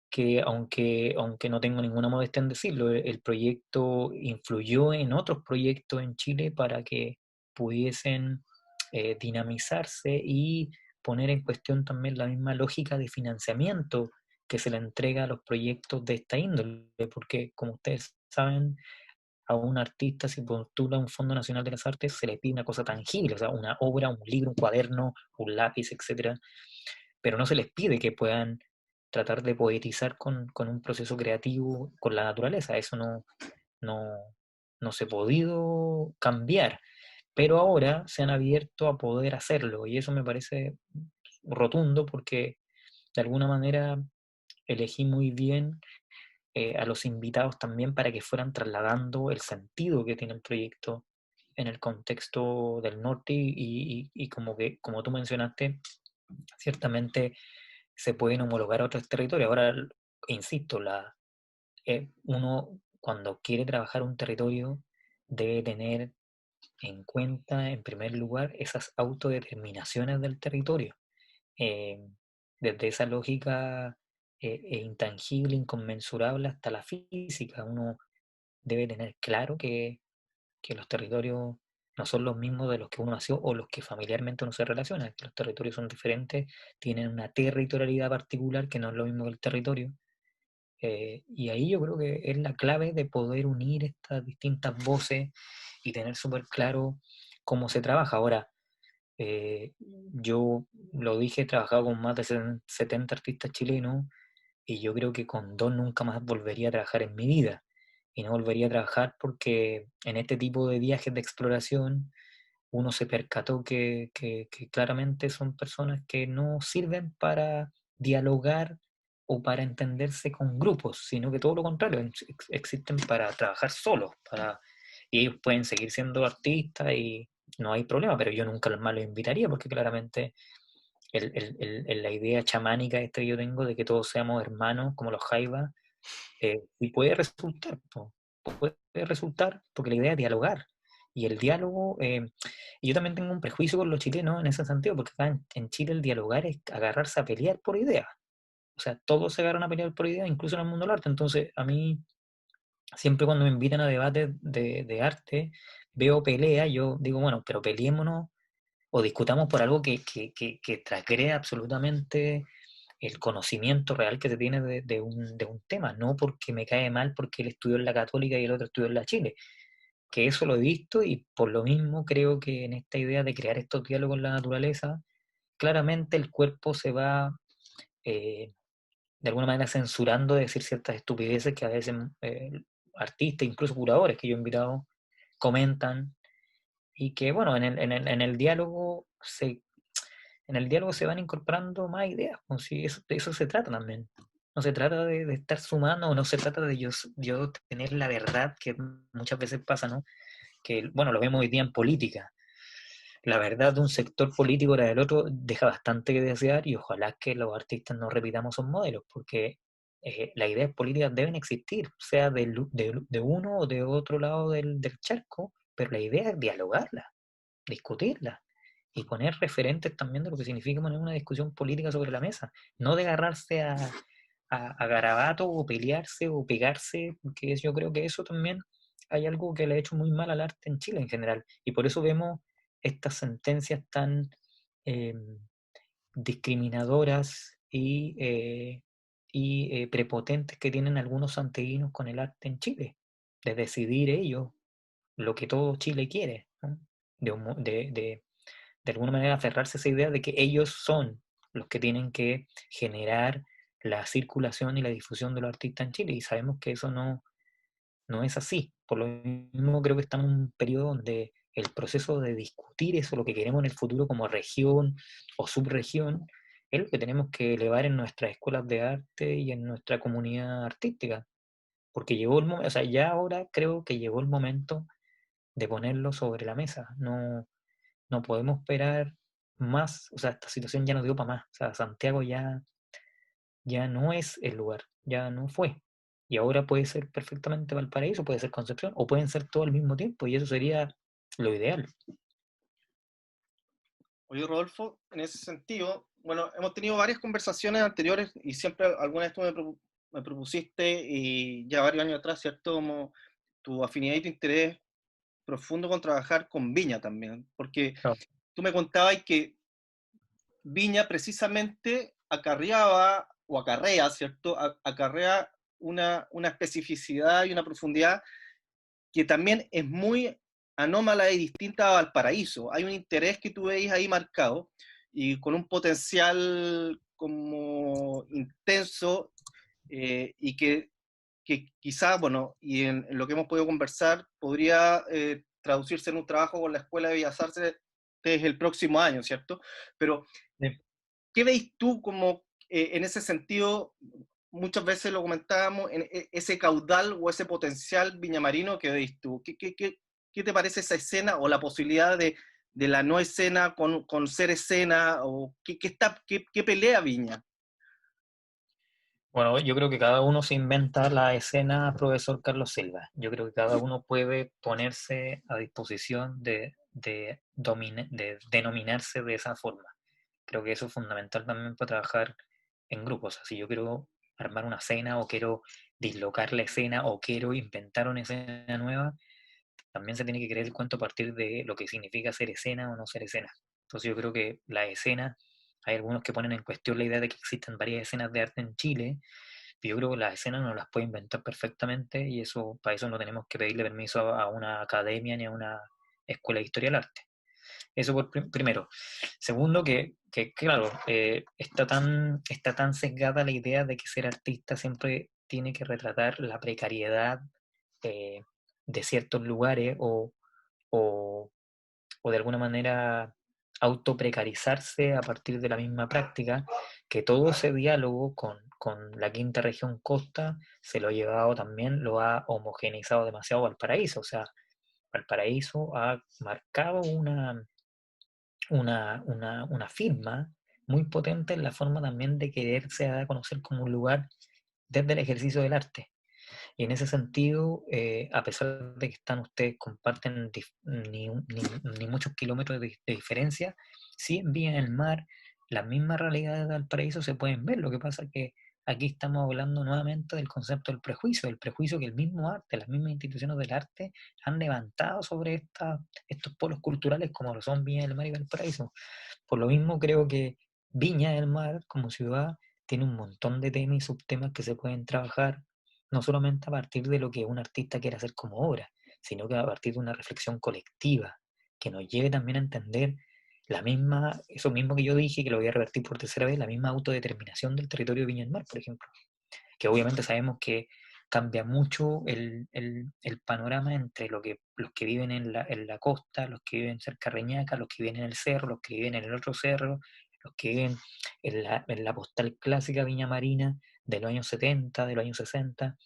que aunque no tengo ninguna modestia en decirlo, el proyecto influyó en otros proyectos en Chile para que pudiesen dinamizarse y poner en cuestión también la misma lógica de financiamiento que se le entrega a los proyectos de esta índole, porque como ustedes saben, a un artista si postula un Fondo Nacional de las Artes se le pide una cosa tangible, o sea, una obra, un libro, un cuaderno, un lápiz, etcétera, pero no se les pide que puedan tratar de poetizar con un proceso creativo con la naturaleza. Eso no, no se ha podido cambiar, pero ahora se han abierto a poder hacerlo y eso me parece rotundo porque de alguna manera elegí muy bien a los invitados también para que fueran trasladando el sentido que tiene el proyecto en el contexto del norte y como que, como tú mencionaste, ciertamente se pueden homologar a otros territorios. Ahora, insisto, uno cuando quiere trabajar un territorio debe tener en cuenta, en primer lugar, esas autodeterminaciones del territorio. Eh, Desde esa lógica intangible, inconmensurable hasta la física, uno debe tener claro que los territorios no son los mismos de los que uno nació o los que familiarmente uno se relaciona, que los territorios son diferentes, tienen una territorialidad particular que no es lo mismo que el territorio. Y ahí yo creo que es la clave de poder unir estas distintas voces y tener súper claro cómo se trabaja. Ahora, yo lo dije, he trabajado con más de 70 artistas chilenos y yo creo que con dos nunca más volvería a trabajar en mi vida. Y no volvería a trabajar porque en este tipo de viajes de exploración uno se percató que claramente son personas que no sirven para dialogar o para entenderse con grupos, sino que todo lo contrario, existen para trabajar solos, y ellos pueden seguir siendo artistas y no hay problema, pero yo nunca más los invitaría porque claramente la idea chamánica esta que yo tengo de que todos seamos hermanos como los jaivas, y puede resultar, puede resultar, porque la idea es dialogar. Y el diálogo, y yo también tengo un prejuicio con los chilenos en ese sentido, porque acá en Chile el dialogar es agarrarse a pelear por ideas. O sea, todos se agarran a pelear por ideas, incluso en el mundo del arte. Entonces, a mí, siempre cuando me invitan a debates de arte, veo pelea, yo digo, bueno, pero peleémonos o discutamos por algo que transgrede absolutamente el conocimiento real que se tiene de un tema, no porque me cae mal porque él estudió en la Católica y el otro estudió en la Chile, que eso lo he visto y por lo mismo creo que en esta idea de crear estos diálogos en la naturaleza, claramente el cuerpo se va eh, de alguna manera censurando de decir ciertas estupideces que a veces artistas, incluso curadores que yo he invitado, comentan y que, bueno, en el diálogo se van incorporando más ideas, pues, sí, de eso se trata también. No se trata de estar sumando, no se trata de yo tener la verdad, que muchas veces pasa, ¿no? Que, bueno, lo vemos hoy día en política. La verdad de un sector político era del otro deja bastante que desear, y ojalá que los artistas no repitamos esos modelos, porque las ideas políticas deben existir, sea de uno o de otro lado del charco, pero la idea es dialogarla, discutirla y poner referentes también de lo que significa poner una discusión política sobre la mesa, no de agarrarse a garabato o pelearse o pegarse, porque yo creo que eso también hay algo que le ha hecho muy mal al arte en Chile en general, y por eso vemos estas sentencias tan eh, discriminadoras y prepotentes que tienen algunos santiaguinos con el arte en Chile, de decidir ellos lo que todo Chile quiere, ¿no? De alguna manera aferrarse a esa idea de que ellos son los que tienen que generar la circulación y la difusión de los artistas en Chile, y sabemos que eso no es así. Por lo mismo creo que estamos en un periodo donde el proceso de discutir eso, lo que queremos en el futuro como región o subregión, es lo que tenemos que elevar en nuestras escuelas de arte y en nuestra comunidad artística. Porque llegó el momento, o sea, ya ahora creo que llegó el momento de ponerlo sobre la mesa. No podemos esperar más, o sea, esta situación ya no dio para más. O sea, Santiago ya no es el lugar, ya no fue. Y ahora puede ser perfectamente Valparaíso, puede ser Concepción, o pueden ser todo al mismo tiempo, y eso sería lo ideal. Oye, Rodolfo, en ese sentido, bueno, hemos tenido varias conversaciones anteriores y siempre alguna vez tú me propusiste, y ya varios años atrás, ¿cierto? Como tu afinidad y tu interés profundo con trabajar con Viña también, porque Claro. tú me contabas que Viña precisamente acarreaba, o acarrea, ¿cierto? Acarrea una especificidad y una profundidad que también es muy anómala y distinta a Valparaíso. Hay un interés que tú veis ahí marcado y con un potencial como intenso, y que quizás, bueno, y en lo que hemos podido conversar, podría traducirse en un trabajo con la Escuela de Bellas Artes desde el próximo año, ¿cierto? Pero, Sí. ¿qué veis tú como en ese sentido? Muchas veces lo comentábamos, en ese caudal o ese potencial viñamarino que veis tú. ¿Qué te parece esa escena o la posibilidad de la no escena con ser escena? ¿O qué pelea Viña? Bueno, yo creo que cada uno se inventa la escena, profesor Carlos Silva. Yo creo que cada uno puede ponerse a disposición de denominarse de esa forma. Creo que eso es fundamental también para trabajar en grupos. O sea, si yo quiero armar una escena o quiero dislocar la escena o quiero inventar una escena nueva, también se tiene que creer el cuento a partir de lo que significa ser escena o no ser escena. Entonces yo creo que la escena, hay algunos que ponen en cuestión la idea de que existen varias escenas de arte en Chile, pero yo creo que las escenas no las puede inventar perfectamente, y eso, para eso no tenemos que pedirle permiso a una academia ni a una escuela de historia del arte. Eso por primero. Segundo, que claro, está tan sesgada la idea de que ser artista siempre tiene que retratar la precariedad eh, de ciertos lugares, o, o de alguna manera autoprecarizarse a partir de la misma práctica, que todo ese diálogo con la quinta región costa se lo ha llevado también, lo ha homogeneizado demasiado Valparaíso. O sea, Valparaíso ha marcado una firma muy potente en la forma también de quererse dar a conocer como un lugar desde el ejercicio del arte. Y en ese sentido, a pesar de que ustedes comparten ni muchos kilómetros de diferencia, sí en Vía del Mar, las mismas realidades de Valparaíso se pueden ver. Lo que pasa es que aquí estamos hablando nuevamente del concepto del prejuicio, el prejuicio que el mismo arte, las mismas instituciones del arte han levantado sobre estos polos culturales como lo son Viña del Mar y Valparaíso. Por lo mismo creo que Viña del Mar como ciudad tiene un montón de temas y subtemas que se pueden trabajar, no solamente a partir de lo que un artista quiere hacer como obra, sino que a partir de una reflexión colectiva que nos lleve también a entender eso mismo que yo dije, que lo voy a revertir por tercera vez, la misma autodeterminación del territorio de Viña del Mar, por ejemplo. Que obviamente sabemos que cambia mucho el panorama entre los que viven en la costa, los que viven cerca de Reñaca, los que viven en el cerro, los que viven en el otro cerro, los que viven en la postal clásica Viña Marina de los años 70, de los años 60.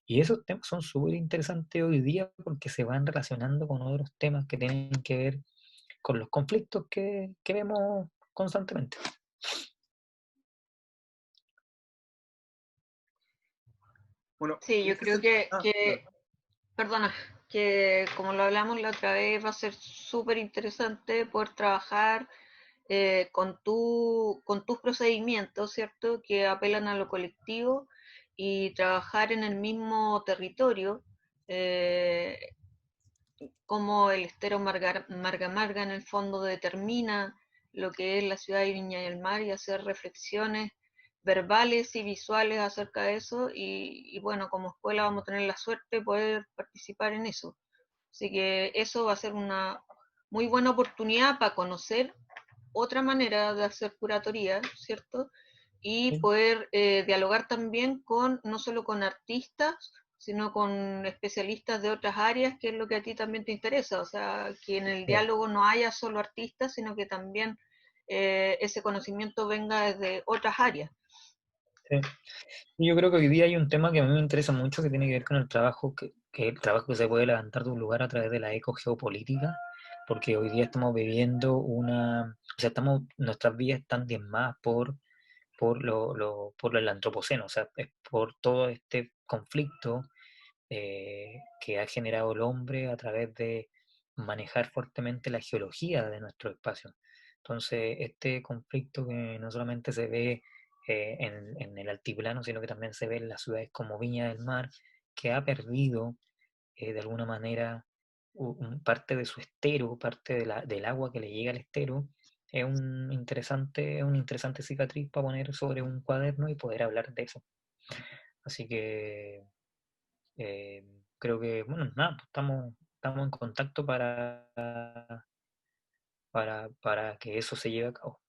Y esos temas son súper interesantes hoy día porque se van relacionando con otros temas que tienen que ver con los conflictos que vemos constantemente. Bueno, Sí, yo creo que, claro. perdona, que como lo hablamos la otra vez, va a ser súper interesante poder trabajar con tus procedimientos, ¿cierto? Que apelan a lo colectivo y trabajar en el mismo territorio, eh, como el estero Marga en el fondo determina lo que es la ciudad de Viña del Mar y hacer reflexiones verbales y visuales acerca de eso y bueno, como escuela vamos a tener la suerte de poder participar en eso. Así que eso va a ser una muy buena oportunidad para conocer otra manera de hacer curatoría, ¿cierto? Y Sí. poder dialogar también con, no solo con artistas, sino con especialistas de otras áreas, que es lo que a ti también te interesa, o sea, que en el diálogo no haya solo artistas, sino que también ese conocimiento venga desde otras áreas. Sí. Y yo creo que hoy día hay un tema que a mí me interesa mucho que tiene que ver con el trabajo, que el trabajo que se puede levantar de un lugar a través de la ecogeopolítica, porque hoy día estamos viviendo o sea, nuestras vidas están diezmadas por el antropoceno, o sea, es por todo este conflicto que ha generado el hombre a través de manejar fuertemente la geología de nuestro espacio. Entonces, este conflicto que no solamente se ve en el altiplano, sino que también se ve en las ciudades como Viña del Mar, que ha perdido de alguna manera parte de su estero, parte del agua que le llega al estero, es una interesante cicatriz para poner sobre un cuaderno y poder hablar de eso. Así que creo que, bueno, nada, pues estamos en contacto para que eso se lleve a cabo.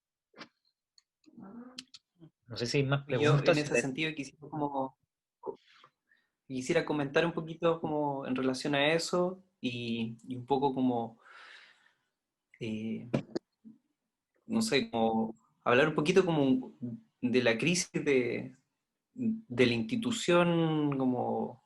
No sé si hay más Yo en preguntas. ese sentido quisiera comentar un poquito como en relación a eso y un poco como, eh, no sé, como hablar un poquito como de la crisis de la institución como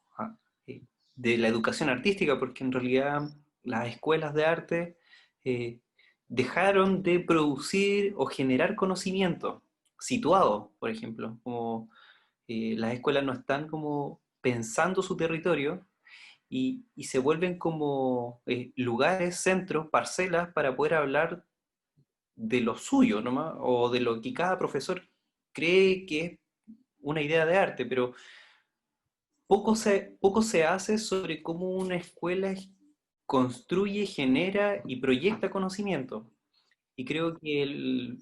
de la educación artística, porque en realidad las escuelas de arte eh, dejaron de producir o generar conocimiento situado, por ejemplo, como las escuelas no están como pensando su territorio y se vuelven como lugares, centros, parcelas para poder hablar de lo suyo nomás, o de lo que cada profesor cree que es una idea de arte, pero poco se hace sobre cómo una escuela construye, genera y proyecta conocimiento. Y creo que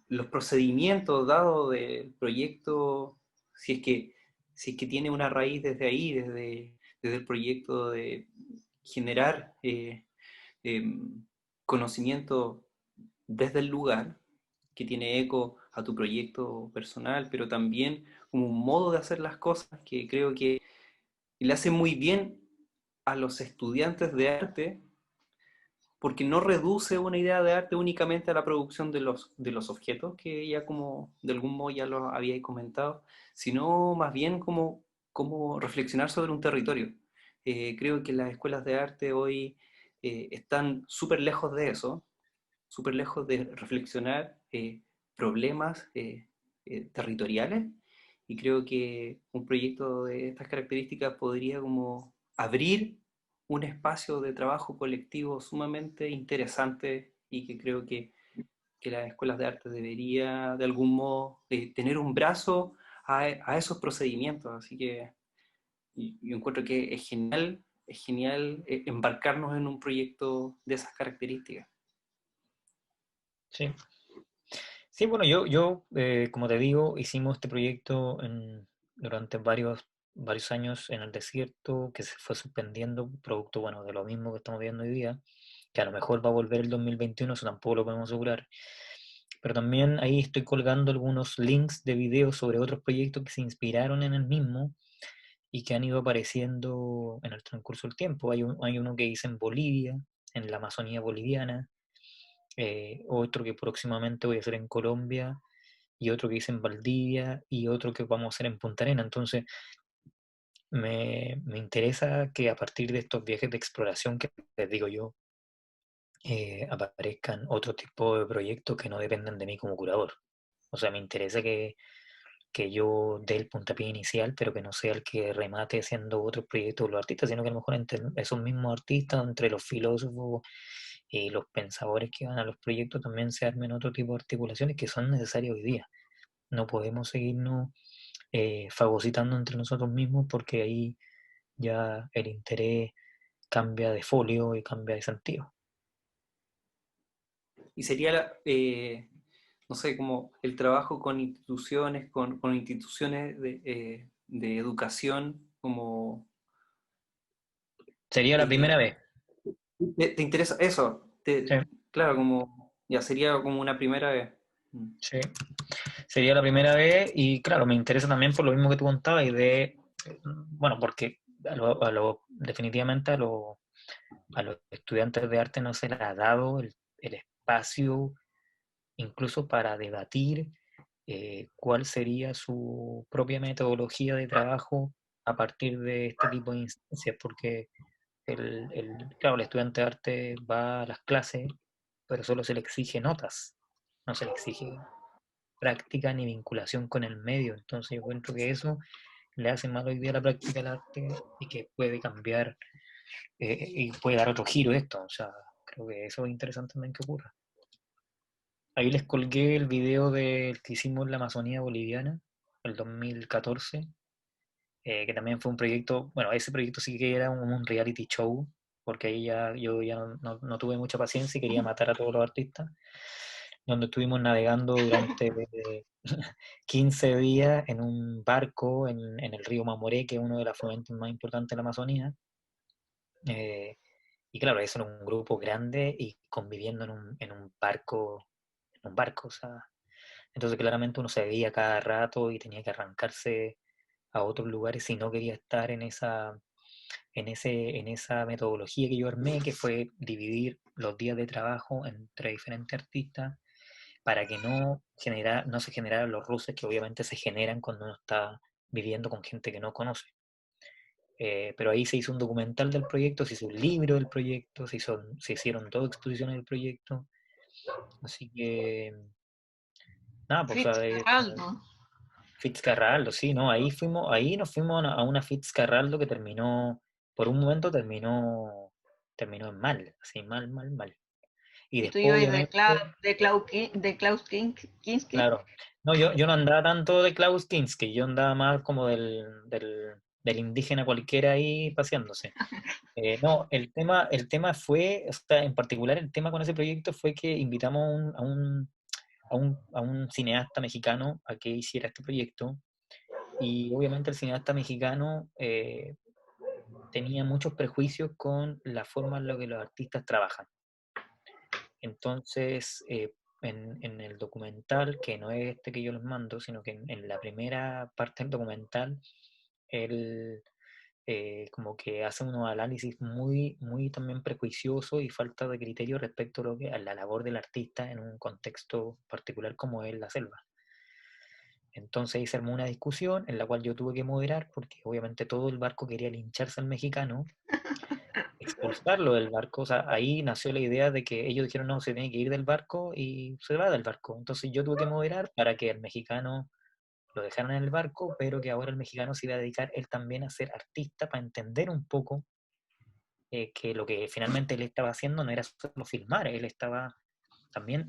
los procedimientos dados del proyecto, si es que tiene una raíz desde ahí, desde el proyecto de generar eh, conocimiento desde el lugar, que tiene eco a tu proyecto personal, pero también como un modo de hacer las cosas que creo que le hace muy bien a los estudiantes de arte, porque no reduce una idea de arte únicamente a la producción de los objetos, que ya como de algún modo ya lo había comentado, sino más bien como reflexionar sobre un territorio. Creo que las escuelas de arte hoy están súper lejos de eso, súper lejos de reflexionar problemas territoriales, y creo que un proyecto de estas características podría como abrir un espacio de trabajo colectivo sumamente interesante y que creo que las escuelas de arte debería de algún modo tener un brazo a esos procedimientos. Así que yo encuentro que es genial embarcarnos en un proyecto de esas características. Sí. Sí, bueno, yo como te digo, hicimos este proyecto durante varios años en el desierto, que se fue suspendiendo, producto, bueno, de lo mismo que estamos viendo hoy día, que a lo mejor va a volver el 2021, eso tampoco lo podemos asegurar. Pero también ahí estoy colgando algunos links de videos sobre otros proyectos que se inspiraron en el mismo, y que han ido apareciendo en el transcurso del tiempo. Hay uno que hice en Bolivia, en la Amazonía boliviana, otro que próximamente voy a hacer en Colombia, y otro que hice en Valdivia, y otro que vamos a hacer en Punta Arenas. Entonces, me interesa que a partir de estos viajes de exploración que les digo yo, aparezcan otro tipo de proyectos que no dependen de mí como curador. O sea, me interesa que yo dé el puntapié inicial, pero que no sea el que remate haciendo otros proyectos de los artistas, sino que a lo mejor entre esos mismos artistas, entre los filósofos y los pensadores que van a los proyectos, también se armen otro tipo de articulaciones que son necesarias hoy día. No podemos seguirnos fagocitando entre nosotros mismos, porque ahí ya el interés cambia de folio y cambia de sentido. Y sería, no sé, como el trabajo con instituciones, con instituciones de educación, como... Sería la primera vez. ¿Te interesa eso? Sí, Claro, como ya sería como una primera vez. sí. Sería la primera vez, y claro, me interesa también por lo mismo que tú contabas, y bueno, porque definitivamente a los estudiantes de arte no se les ha dado el espacio incluso para debatir cuál sería su propia metodología de trabajo a partir de este tipo de instancias, porque claro, el estudiante de arte va a las clases, pero solo se le exige notas, no se le exige práctica ni vinculación con el medio. Entonces yo encuentro que eso le hace mal hoy día a la práctica del arte, y que puede cambiar y puede dar otro giro esto. O sea, creo que eso es interesante también que ocurra. Ahí les colgué el video del que hicimos en la Amazonía boliviana, el 2014, que también fue un proyecto, bueno, ese proyecto sí que era un reality show, porque ahí yo ya no tuve mucha paciencia y quería matar a todos los artistas, donde estuvimos navegando durante 15 días en un barco en el río Mamoré, que es uno de los afluentes más importantes de la Amazonía. Y claro, eso era un grupo grande y conviviendo en un barco, o sea, entonces claramente uno se veía cada rato y tenía que arrancarse a otros lugares si no quería estar en esa metodología que yo armé, que fue dividir los días de trabajo entre diferentes artistas para que no se generaran los roces que obviamente se generan cuando uno está viviendo con gente que no conoce. Pero ahí se hizo un documental del proyecto, se hizo un libro del proyecto, se hicieron dos exposiciones del proyecto. Así que, nada, pues, Fitzcarraldo. Fitzcarraldo, sí, ¿no? Ahí nos fuimos a una Fitzcarraldo que por un momento terminó en mal, así, mal, mal, mal. Y Y tú después, ibas obviamente, de Klaus Kinski. claro, no, yo no andaba tanto de Klaus Kinski, yo andaba más como del indígena cualquiera ahí paseándose. No, el tema fue, o sea, en particular el tema con ese proyecto fue que invitamos a un cineasta mexicano a que hiciera este proyecto, y obviamente el cineasta mexicano tenía muchos prejuicios con la forma en la que los artistas trabajan. Entonces, en el documental, que no es este que yo les mando, sino que en la primera parte del documental, él como que hace unos análisis muy, muy también prejuiciosos y falta de criterio respecto a la labor del artista en un contexto particular como es la selva. Entonces ahí se armó una discusión en la cual yo tuve que moderar, porque obviamente todo el barco quería lincharse al mexicano, expulsarlo del barco. O sea, ahí nació la idea de que ellos dijeron, no, se tiene que ir del barco y se va del barco. Entonces yo tuve que moderar para que el mexicano lo dejaran en el barco, pero que ahora el mexicano se iba a dedicar él también a ser artista, para entender un poco que lo que finalmente él estaba haciendo no era solo filmar, él estaba también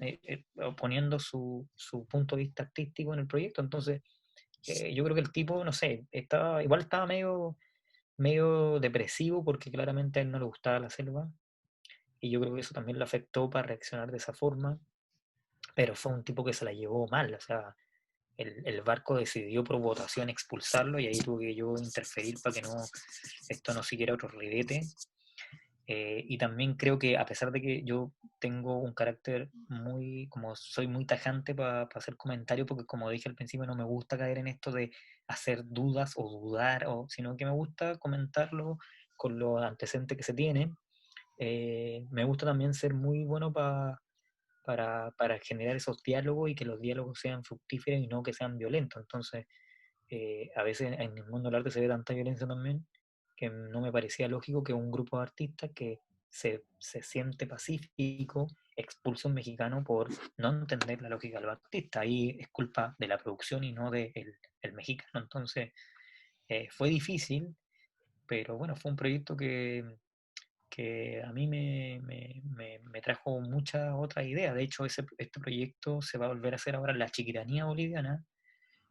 poniendo su punto de vista artístico en el proyecto. Entonces, yo creo que el tipo, no sé, igual estaba medio depresivo, porque claramente a él no le gustaba la selva, y yo creo que eso también lo afectó para reaccionar de esa forma, pero fue un tipo que se la llevó mal. O sea, el barco decidió por votación expulsarlo, y ahí tuve que yo interferir para que esto no siguiera otro ribete. Y también creo que a pesar de que yo tengo un carácter como soy muy tajante para hacer comentarios, porque como dije al principio, no me gusta caer en esto de hacer dudas o dudar, sino que me gusta comentarlo con los antecedentes que se tiene. Me gusta también ser muy bueno para generar esos diálogos y que los diálogos sean fructíferos y no que sean violentos. Entonces, a veces en el mundo del arte se ve tanta violencia también que no me parecía lógico que un grupo de artistas que se siente pacífico expulse a un mexicano por no entender la lógica del artista. Ahí es culpa de la producción y no del el mexicano. Entonces, fue difícil, pero bueno, fue un proyecto que a mí me trajo muchas otras ideas. De hecho, este proyecto se va a volver a hacer ahora en la Chiquitanía Boliviana,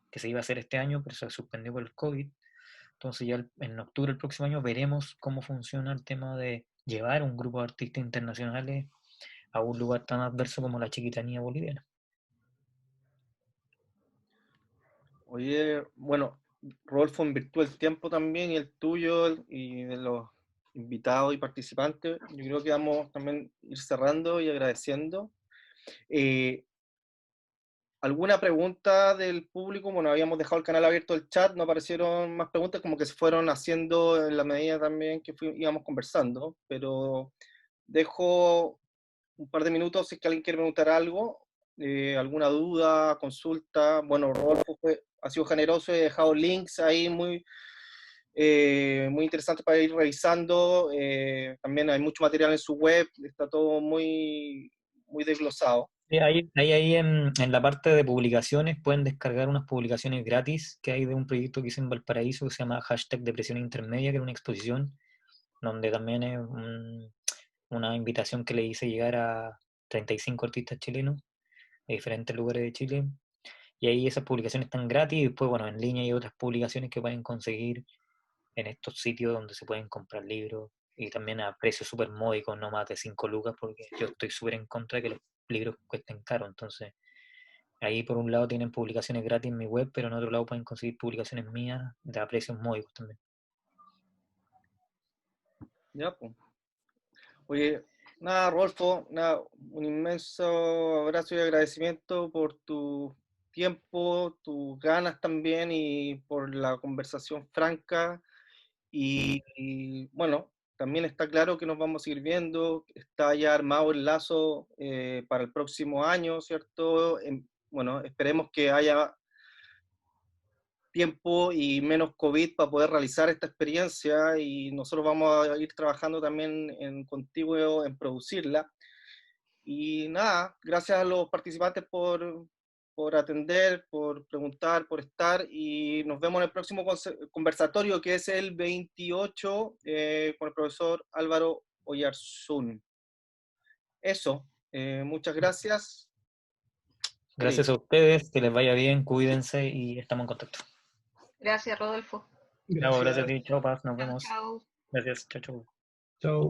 que se iba a hacer este año, pero se suspendió por el COVID. Entonces ya en octubre del próximo año veremos cómo funciona el tema de llevar un grupo de artistas internacionales a un lugar tan adverso como la Chiquitanía Boliviana. Oye, bueno, Rodolfo, en virtud del tiempo también y el tuyo y de los invitados y participantes, yo creo que vamos también a ir cerrando y agradeciendo. ¿Alguna pregunta del público? Bueno, habíamos dejado el canal abierto del chat, no aparecieron más preguntas, como que se fueron haciendo en la medida también que íbamos conversando, pero dejo un par de minutos si es que alguien quiere preguntar algo, alguna duda, consulta. Bueno, Rodolfo ha sido generoso y ha dejado links ahí muy interesantes para ir revisando. También hay mucho material en su web, está todo muy desglosado. Sí, ahí en la parte de publicaciones pueden descargar unas publicaciones gratis que hay de un proyecto que hice en Valparaíso que se llama #Depresión Intermedia, que era una exposición donde también es una invitación que le hice llegar a 35 artistas chilenos de diferentes lugares de Chile. Y ahí esas publicaciones están gratis y después, bueno, en línea hay otras publicaciones que pueden conseguir en estos sitios donde se pueden comprar libros y también a precios súper módicos, no más de 5 lucas, porque yo estoy súper en contra de que los libros cuesten caro. Entonces, ahí por un lado tienen publicaciones gratis en mi web, pero en otro lado pueden conseguir publicaciones mías a precios módicos también. Ya, pues. Oye, nada, Rodolfo, nada, un inmenso abrazo y agradecimiento por tu tiempo, tus ganas también y por la conversación franca. Bueno, también está claro que nos vamos a seguir viendo, está ya armado el lazo para el próximo año, ¿cierto? Bueno, esperemos que haya tiempo y menos COVID para poder realizar esta experiencia y nosotros vamos a ir trabajando también contigo en producirla. Y nada, gracias a los participantes por atender, por preguntar, por estar y nos vemos en el próximo conversatorio que es el 28 con el profesor Álvaro Oyarzún. Eso, muchas gracias. Gracias a ustedes, que les vaya bien, cuídense y estamos en contacto. Gracias, Rodolfo. Gracias a ti, chao, Paz, nos vemos. Chao. Gracias, chao, chao. Chao.